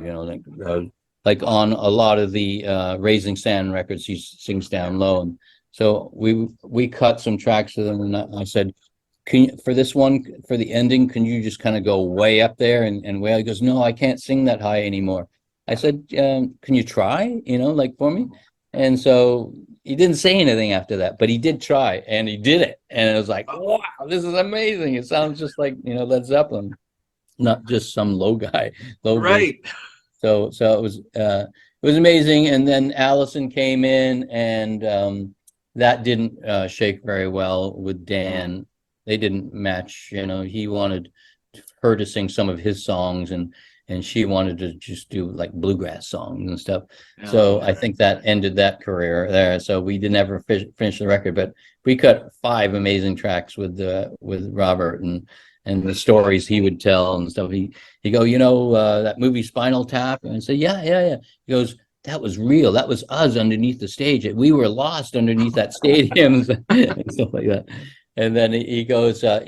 like on a lot of the Raising Sand records, he sings down low. And so we cut some tracks with him, and I said, for this one, for the ending, can you just kind of go way up there and way? He goes, no, I can't sing that high anymore. I said, can you try, like for me? And so he didn't say anything after that, but he did try, and he did it. And it was like, wow, this is amazing. It sounds just like, Led Zeppelin, not just some low guy. Right. So it was amazing. And then Allison came in, and that didn't shake very well with Dan. They didn't match, he wanted her to sing some of his songs, and she wanted to just do like bluegrass songs and stuff. So I think that ended that career there. So we didn't ever finish the record, but we cut 5 amazing tracks with Robert, and the stories he would tell and stuff. He go, that movie Spinal Tap? And I said, yeah. He goes, that was real. That was us underneath the stage. We were lost underneath that stadium and stuff like that. And then he goes, I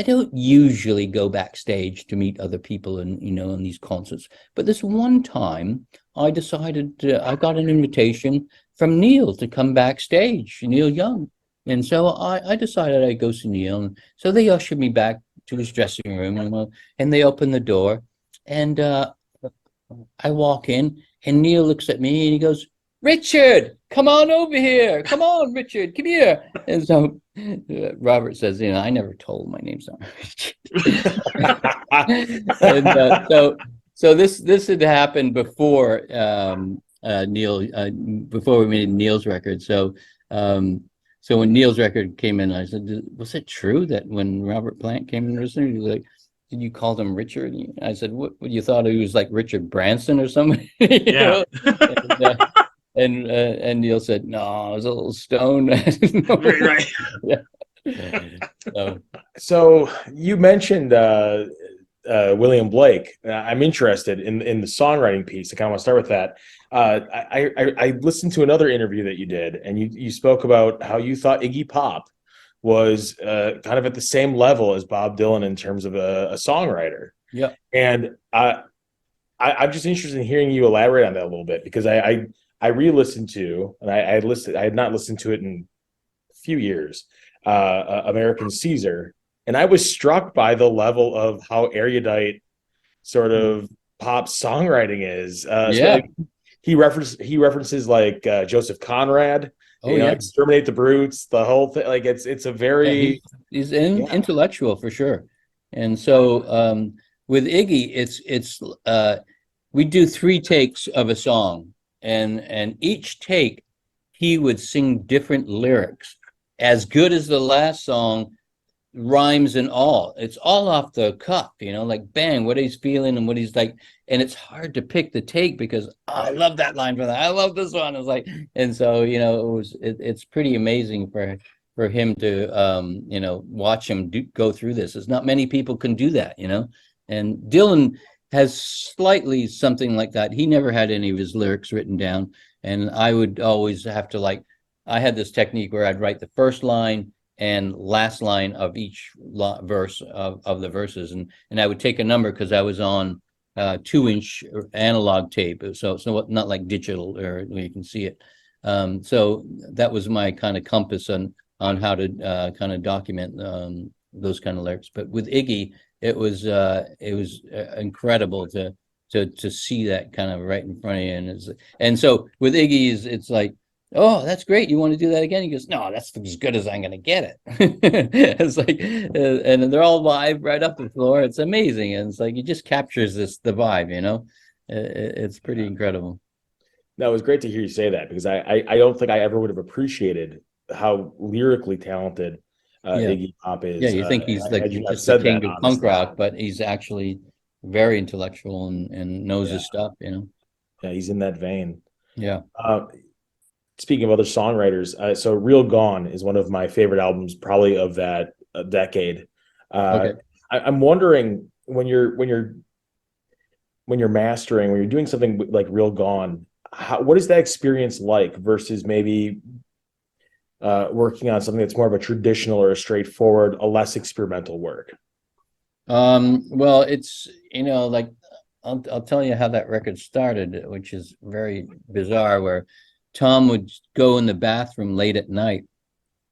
don't usually go backstage to meet other people in these concerts, but this one time I decided I got an invitation from Neil to come backstage, Neil Young. And so I decided I'd go see Neil. And so they ushered me back to his dressing room, and they opened the door, and I walk in, and Neil looks at me and he goes, Richard, come on over here. Come on, Richard, come here. And so Robert says, I never told my name's not Richard. And so this had happened before Neil, before we made Neil's record. So when Neil's record came in, I said, was it true that when Robert Plant came in listening, he was like, did you call him Richard? And I said, what you thought he was like Richard Branson or something? Yeah. And Neil said, no, I was a little stoned. Right. Yeah. So you mentioned William Blake. I'm interested in the songwriting piece. I kind of want to start with that. I listened to another interview that you did, and you spoke about how you thought Iggy Pop was kind of at the same level as Bob Dylan in terms of a songwriter. Yeah. And I'm just interested in hearing you elaborate on that a little bit, because I re-listened to, and I had not listened to it in a few years, American Caesar, and I was struck by the level of how erudite sort of pop songwriting is. Yeah. So he references like Joseph Conrad. Exterminate the Brutes, the whole thing. Like it's a very he's intellectual for sure. And so with Iggy, it's we do 3 takes of a song, and each take he would sing different lyrics, as good as the last song, rhymes and all. It's all off the cuff, like bang, what he's feeling and what he's like. And it's hard to pick the take because I love that line for that. I love this one. It's like, and so it's pretty amazing for him to watch him go through this. It's not many people can do that, And Dylan has slightly something like that. He never had any of his lyrics written down, and I would always have to I had this technique where I'd write the first line and last line of each verse of the verses, and I would take a number because I was on 2-inch analog tape, so it's not like digital or where you can see it. So that was my kind of compass on how to kind of document those kind of lyrics. But with Iggy, it was incredible to see that kind of right in front of you, and so with Iggy it's like, oh, that's great. You want to do that again? He goes, no, that's as good as I'm going to get it. It's like, and they're all live right up the floor. It's amazing. And it's like, he just captures the vibe, it's pretty incredible. No, it was great to hear you say that, because I don't think I ever would have appreciated how lyrically talented Iggy Pop is. Yeah, you think he's just the king of punk rock, but he's actually very intellectual and knows his stuff, Yeah, he's in that vein. Yeah. Speaking of other songwriters, so Real Gone is one of my favorite albums, probably of that decade. Okay. I'm wondering, when you're mastering, when you're doing something like Real Gone, what is that experience like versus maybe working on something that's more of a traditional or a straightforward, a less experimental work? Well, it's like I'll tell you how that record started, which is very bizarre, where Tom would go in the bathroom late at night,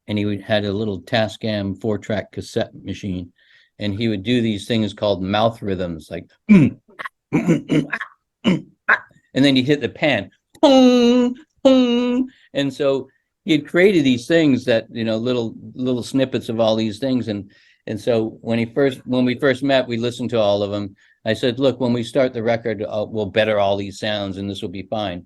and he had a little Tascam 4-track cassette machine, and he would do these things called mouth rhythms, like and then he'd hit the pan, and so he had created these things that little snippets of all these things, and so when we first met, we listened to all of them. I said, look, when we start the record, we'll better all these sounds, and this will be fine.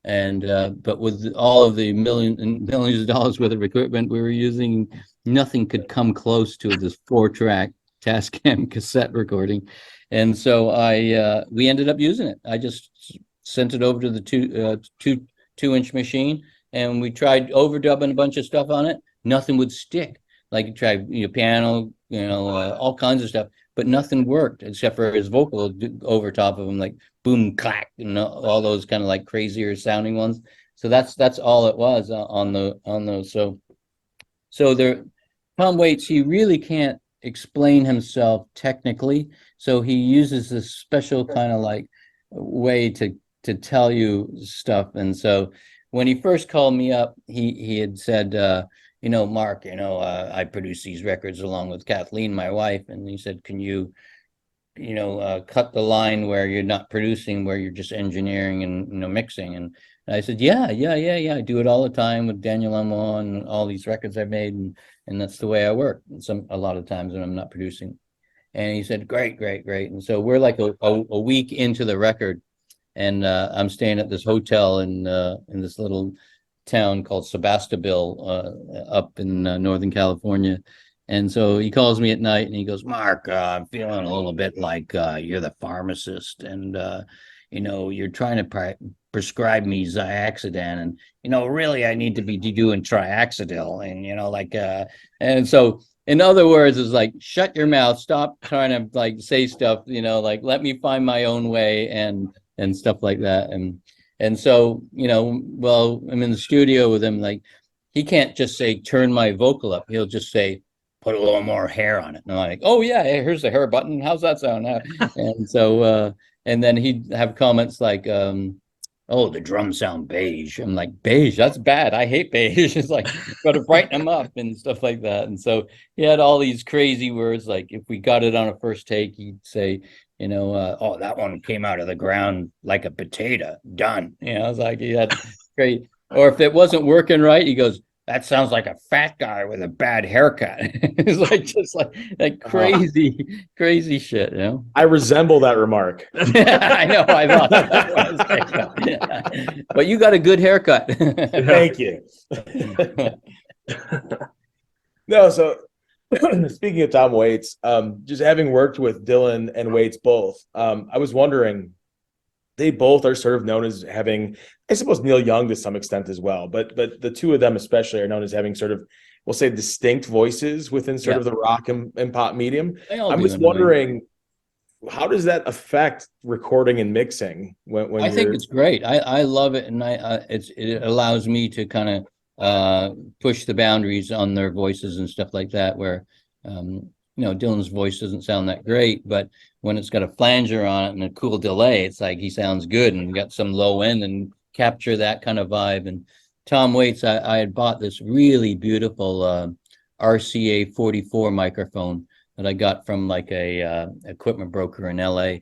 And but with all of the millions of dollars worth of equipment we were using, nothing could come close to this 4-track Tascam cassette recording. And so we ended up using it. I just sent it over to the 2-inch machine, and we tried overdubbing a bunch of stuff on it. Nothing would stick. Like you tried piano, all kinds of stuff, but nothing worked except for his vocal over top of him, like boom, clack, all those kind of like crazier sounding ones. So that's all it was on those. So there, Tom Waits, he really can't explain himself technically, so he uses this special kind of like way to tell you stuff. And so when he first called me up, he had said, Mark, I produce these records along with Kathleen, my wife. And he said, can you cut the line where you're not producing, where you're just engineering and mixing. And I said, yeah. I do it all the time with Daniel Lanois and all these records I've made, and that's the way I work. A lot of times when I'm not producing. And he said, great. And so we're like a week into the record, and I'm staying at this hotel in this little town called Sebastopol, up in Northern California. And so he calls me at night and he goes, Mark, I'm feeling a little bit like you're the pharmacist, and you're trying to prescribe me Ziaxidane, and really I need to be doing Triaxidil, and and so in other words, it's like, shut your mouth, stop trying to like say stuff, like let me find my own way and stuff like that. And so, well, I'm in the studio with him, like he can't just say turn my vocal up. He'll just say put a little more hair on it. And I'm like, oh yeah, here's the hair button. How's that sound? And so and then he'd have comments like, oh, the drums sound beige. I'm like, beige? That's bad. I hate beige. It's like, got to brighten them up and stuff like that. And so he had all these crazy words. Like if we got it on a first take, he'd say, oh, that one came out of the ground like a potato. Done. It's like he had great. Or if it wasn't working right, he goes, that sounds like a fat guy with a bad haircut. It's like just like crazy shit, I resemble that remark. I know. I thought that. But you got a good haircut. Thank you. No, so speaking of Tom Waits, just having worked with Dylan and Waits both, I was wondering, they both are sort of known as having, I suppose Neil Young to some extent as well, but the two of them especially are known as having sort of, we'll say, distinct voices within sort of the rock and pop medium. I'm just wondering, how does that affect recording and mixing? When I think it's great. I love it, and it allows me to kind of push the boundaries on their voices and stuff like that. Where Dylan's voice doesn't sound that great, but when it's got a flanger on it and a cool delay, it's like he sounds good, and got some low end and capture that kind of vibe. And Tom Waits, I had bought this really beautiful RCA 44 microphone that I got from like a equipment broker in LA,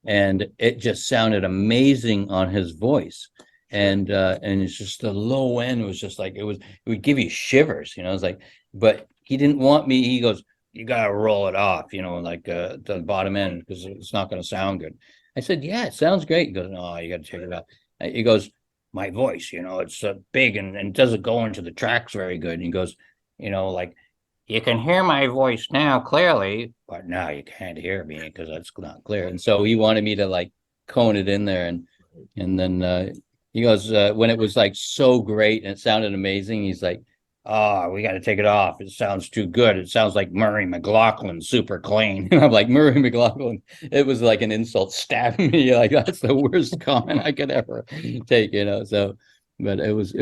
and it just sounded amazing on his voice. And it's just the low end was just like, it would give you shivers, it's like, but he didn't want me. He goes, you gotta roll it off, like to the bottom end, because it's not going to sound good. I said, yeah, it sounds great. He goes, no, you got to take it out. He goes, my voice, it's big and doesn't go into the tracks very good. And he goes, like, you can hear my voice now clearly, but now you can't hear me because it's not clear. And so he wanted me to like cone it in there, and then he goes, when it was like so great and it sounded amazing, he's like, oh, we got to take it off. It sounds too good. It sounds like Murray McLaughlin, super clean. And I'm like, Murray McLaughlin. It was like an insult, stabbing me. Like, that's the worst comment I could ever take, So, but it was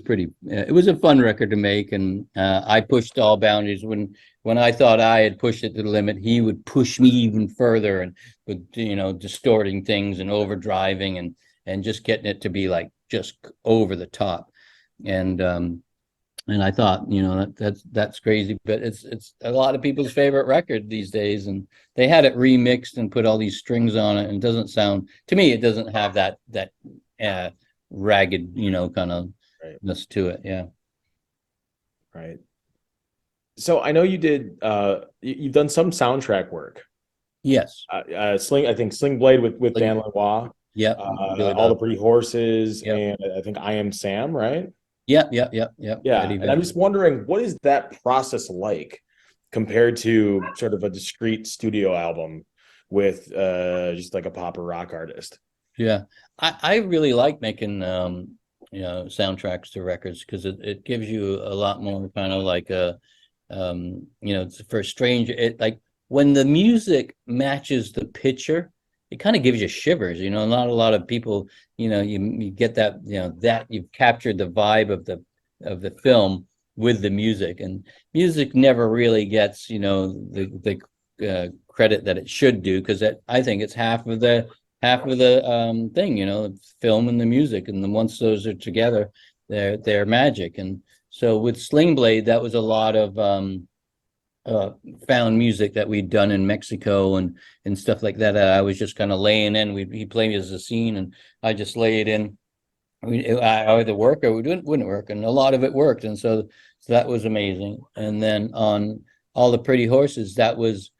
pretty. It was a fun record to make, and I pushed all boundaries. When I thought I had pushed it to the limit, he would push me even further, and with distorting things and overdriving and just getting it to be like just over the top. And I thought, that's crazy, but it's a lot of people's favorite record these days, and they had it remixed and put all these strings on it, and it doesn't sound, to me, it doesn't have that ragged, kind of ness to it. Yeah. Right. So I know you did, you've done some soundtrack work. Yes. I think Sling Blade with Dan Lanois. Yeah. All the Pretty Horses, and I think I Am Sam, right? Yeah. Yeah. And I'm just wondering, what is that process like compared to sort of a discrete studio album with just like a pop or rock artist? Yeah. I really like making soundtracks to records, because it gives you a lot more kind of like for a stranger, it like when the music matches the picture, it kind of gives you shivers, not a lot of people, you get that, that you've captured the vibe of the film with the music, and music never really gets, the credit that it should do, because I think it's half of the thing, film and the music, and then once those are together, they're magic. And so with Sling Blade, that was a lot of found music that we'd done in Mexico and stuff like that. I was just kind of laying in. He played me as a scene, and I just lay it in. I either work or wouldn't work, and a lot of it worked, and so that was amazing. And then on All the Pretty Horses, that was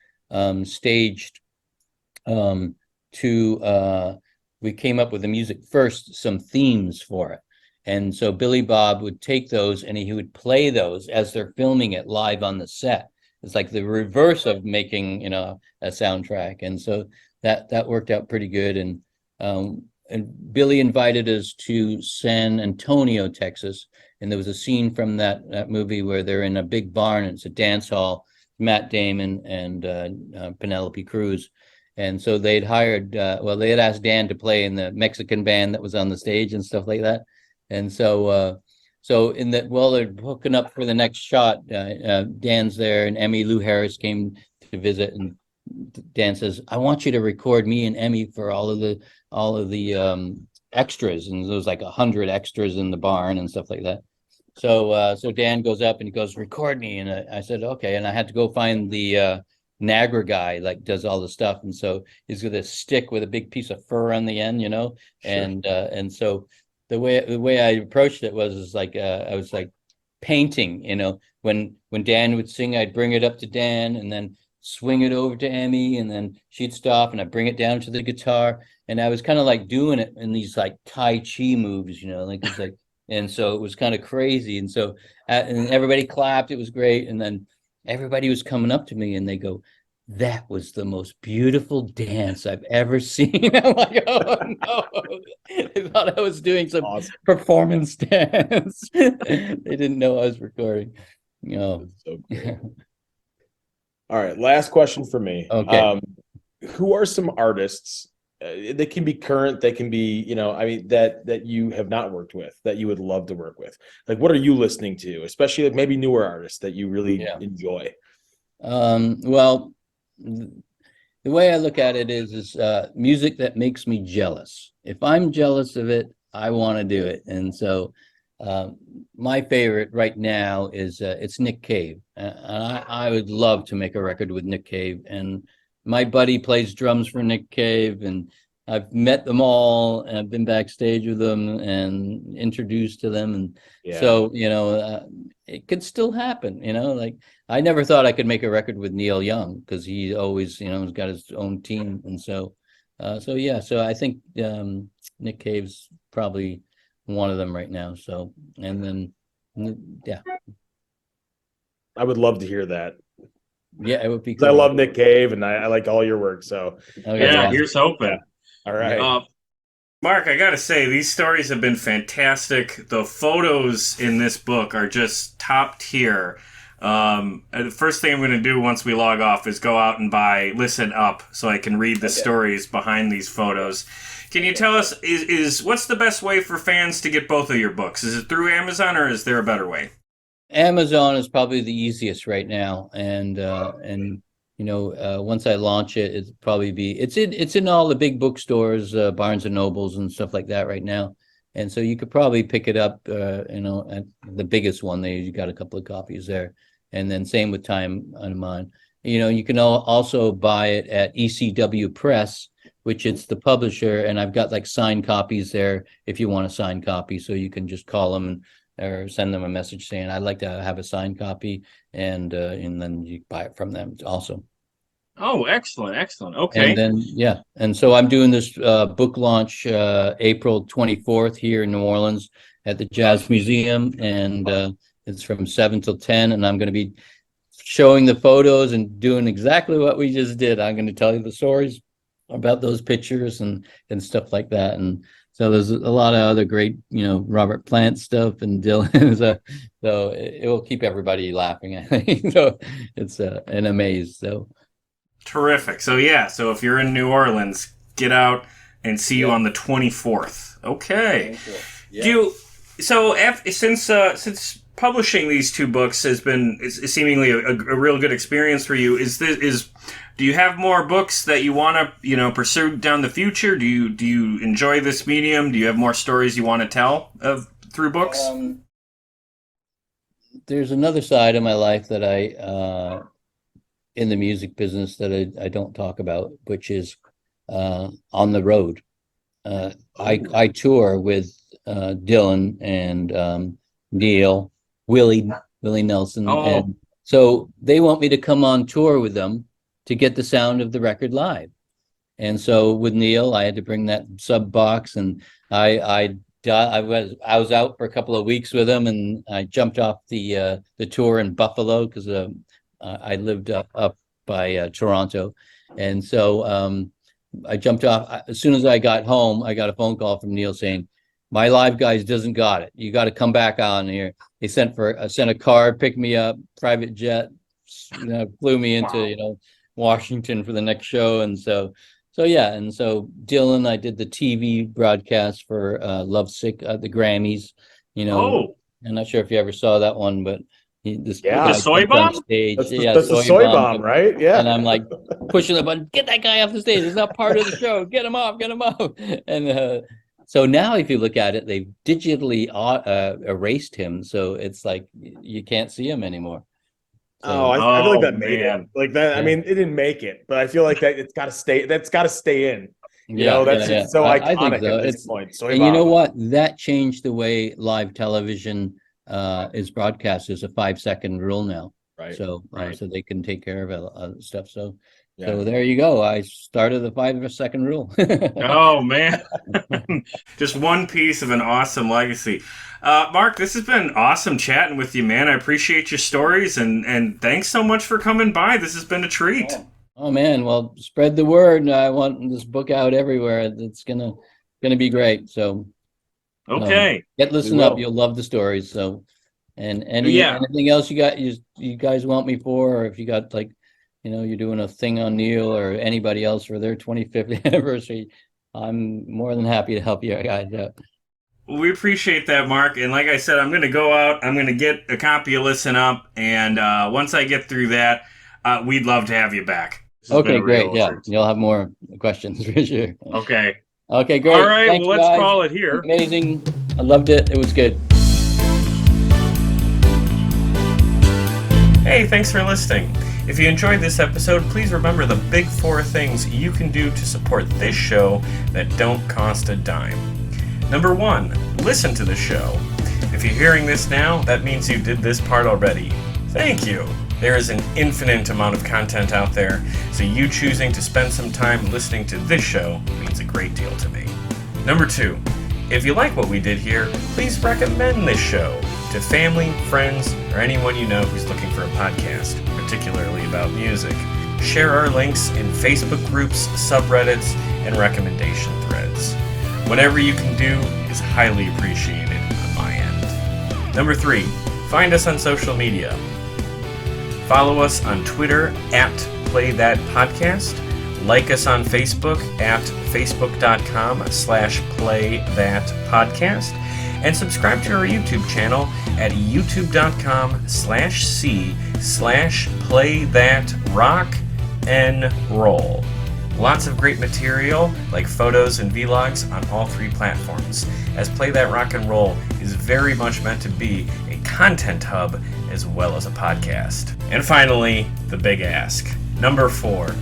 staged to we came up with the music first, some themes for it. And so Billy Bob would take those and he would play those as they're filming it live on the set. It's like the reverse of making, a soundtrack. And so that worked out pretty good. And Billy invited us to San Antonio, Texas. And there was a scene from that movie where they're in a big barn. And it's a dance hall, Matt Damon and Penelope Cruz. And so they'd hired, they had asked Dan to play in the Mexican band that was on the stage and stuff like that. And so in that, while they're hooking up for the next shot, Dan's there, and Emmy Lou Harris came to visit, and Dan says, "I want you to record me and Emmy for all of the extras." And there was like 100 extras in the barn and stuff like that. So Dan goes up and he goes, "Record me," and I said, "Okay." And I had to go find the Niagara guy, like does all the stuff, and so he's got this stick with a big piece of fur on the end, Sure. And so the way I approached it was like I was like painting, when Dan would sing, I'd bring it up to Dan and then swing it over to Emmy, and then she'd stop and I'd bring it down to the guitar, and I was kind of like doing it in these like Tai Chi moves, like it's like, and so it was kind of crazy, and so and everybody clapped, it was great, and then everybody was coming up to me and they go, "That was the most beautiful dance I've ever seen." I'm like, "Oh no!" They thought I was doing some performance dance. They didn't know I was recording. So cool. All right, last question for me. Okay. Who are some artists? They can be current. They can be, that you have not worked with that you would love to work with. Like, what are you listening to, especially like maybe newer artists that you really enjoy? Well, the way I look at it is music that makes me jealous. If I'm jealous of it, I want to do it. And so my favorite right now is it's Nick Cave. And I would love to make a record with Nick Cave. And my buddy plays drums for Nick Cave, and I've met them all, and I've been backstage with them and introduced to them. And so, it could still happen, like I never thought I could make a record with Neil Young because he always, has got his own team. And so I think Nick Cave's probably one of them right now. So, and then, I would love to hear that. Yeah, it would be cool. I love Nick Cave and I like all your work. So, here's hoping. Yeah. All right. Mark, I gotta say, these stories have been fantastic. The photos in this book are just top tier. The first thing I'm going to do once we log off is go out and buy Listen Up so I can read the stories behind these photos. Can you tell us, is what's the best way for fans to get both of your books? Is it through Amazon or is there a better way? Amazon is probably the easiest right now, and once I launch it, it'll probably be it's in all the big bookstores, Barnes and Nobles and stuff like that right now, and so you could probably pick it up, at the biggest one. You got a couple of copies there, and then same with Time on Mine. You can also buy it at ECW Press, which it's the publisher, and I've got like signed copies there if you want a signed copy, so you can just call them or send them a message saying, "I'd like to have a signed copy," and then you buy it from them also. Oh, excellent. Okay. And then, and so I'm doing this book launch April 24th here in New Orleans at the Jazz Museum, and it's from 7 till 10, and I'm going to be showing the photos and doing exactly what we just did. I'm going to tell you the stories about those pictures and stuff like that, and so there's a lot of other great, Robert Plant stuff and Dylan. So it will keep everybody laughing, I think. So it's an amaze. So terrific. So so if you're in New Orleans, get out and see you on the 24th. Okay. Since publishing these two books has been seemingly a real good experience for you, do you have more books that you want to pursue down the future? Do you enjoy this medium? Do you have more stories you want to tell through books? There's another side of my life that in the music business that I don't talk about, which is on the road. I tour with Dylan and Neil, Willie Nelson, Oh. and so they want me to come on tour with them to get the sound of the record live. And so with Neil, I had to bring that sub box, and I was out for a couple of weeks with him, and I jumped off the tour in Buffalo because I lived up by Toronto, and so I jumped off. As soon as I got home, I got a phone call from Neil saying, "My live guys doesn't got it. You got to come back on here." They sent a car, picked me up, private jet, flew me into Washington for the next show, and so Dylan, I did the TV broadcast for Lovesick at the Grammys. I'm not sure if you ever saw that one, but this guy The soy jumped on bomb? stage. That's the soy bomb, right? Yeah. And I'm like pushing the button, get that guy off the stage. He's not part of the show. Get him off. And so now if you look at it, they've digitally erased him. So it's like you can't see him anymore. So, I feel like that made man. it. Like that. Yeah. I mean, it didn't make it, but I feel like that it's got to stay. That's got to stay in. It's so I iconic think so. at this point. Soy And bomb. you know what? That changed the way live television is broadcast. There's a 5-second rule now. Right. So Right. so they can take care of stuff. So Yeah. so there you go. I started the 5-second rule. Oh man, Just one piece of an awesome legacy. Mark, this has been awesome chatting with you, man. I appreciate your stories and thanks so much for coming by. This has been a treat. Oh man, well, spread the word. I want this book out everywhere. It's gonna be great. So okay. listen We up. will. You'll love the stories. So and Yeah. anything else you guys want me for, or if you got you're doing a thing on Neil or anybody else for their 25th anniversary, I'm more than happy to help you guys out. We appreciate that, Mark. And like I said, I'm going to go out. I'm going to get a copy of Listen Up. And once I get through that, we'd love to have you back. This has been Okay, a real great. Yeah, treat. you'll have more questions for sure. Okay. Okay, great. All right. Thanks, Well, let's guys. call it here. Amazing. I loved it. It was good. Hey, thanks for listening. If you enjoyed this episode, please remember the big 4 things you can do to support this show that don't cost a dime. Number 1, listen to the show. If you're hearing this now, that means you did this part already. Thank you. There is an infinite amount of content out there, so you choosing to spend some time listening to this show means a great deal to me. Number 2, if you like what we did here, please recommend this show to family, friends, or anyone you know who's looking for a podcast, particularly about music. Share our links in Facebook groups, subreddits, and recommendation threads. Whatever you can do is highly appreciated on my end. Number 3, find us on social media. Follow us on Twitter @PlayThatPodcast. Like us on Facebook at facebook.com/playthatpodcast. And subscribe to our YouTube channel at youtube.com/c/playthatrockandroll. Lots of great material like photos and vlogs on all 3 platforms, as Play That Rock and Roll is very much meant to be a content hub as well as a podcast. And finally, the big ask. Number 4,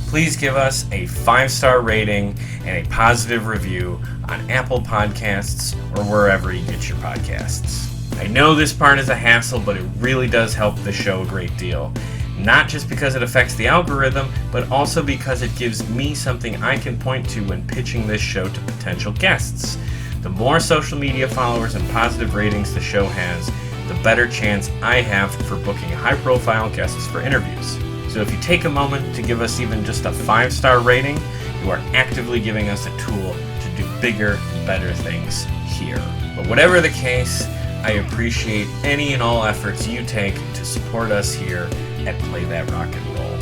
please give us a 5-star rating and a positive review on Apple Podcasts or wherever you get your podcasts. I know this part is a hassle, but it really does help the show a great deal. Not just because it affects the algorithm, but also because it gives me something I can point to when pitching this show to potential guests. The more social media followers and positive ratings the show has, the better chance I have for booking high-profile guests for interviews. So if you take a moment to give us even just a 5-star rating, you are actively giving us a tool to do bigger, better things here. But whatever the case, I appreciate any and all efforts you take to support us here at Play That Rock and Roll.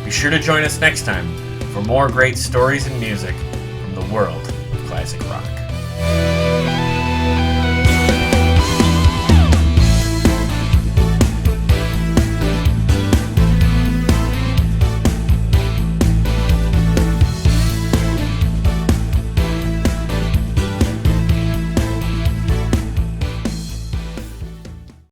Be sure to join us next time for more great stories and music from the world of classic rock.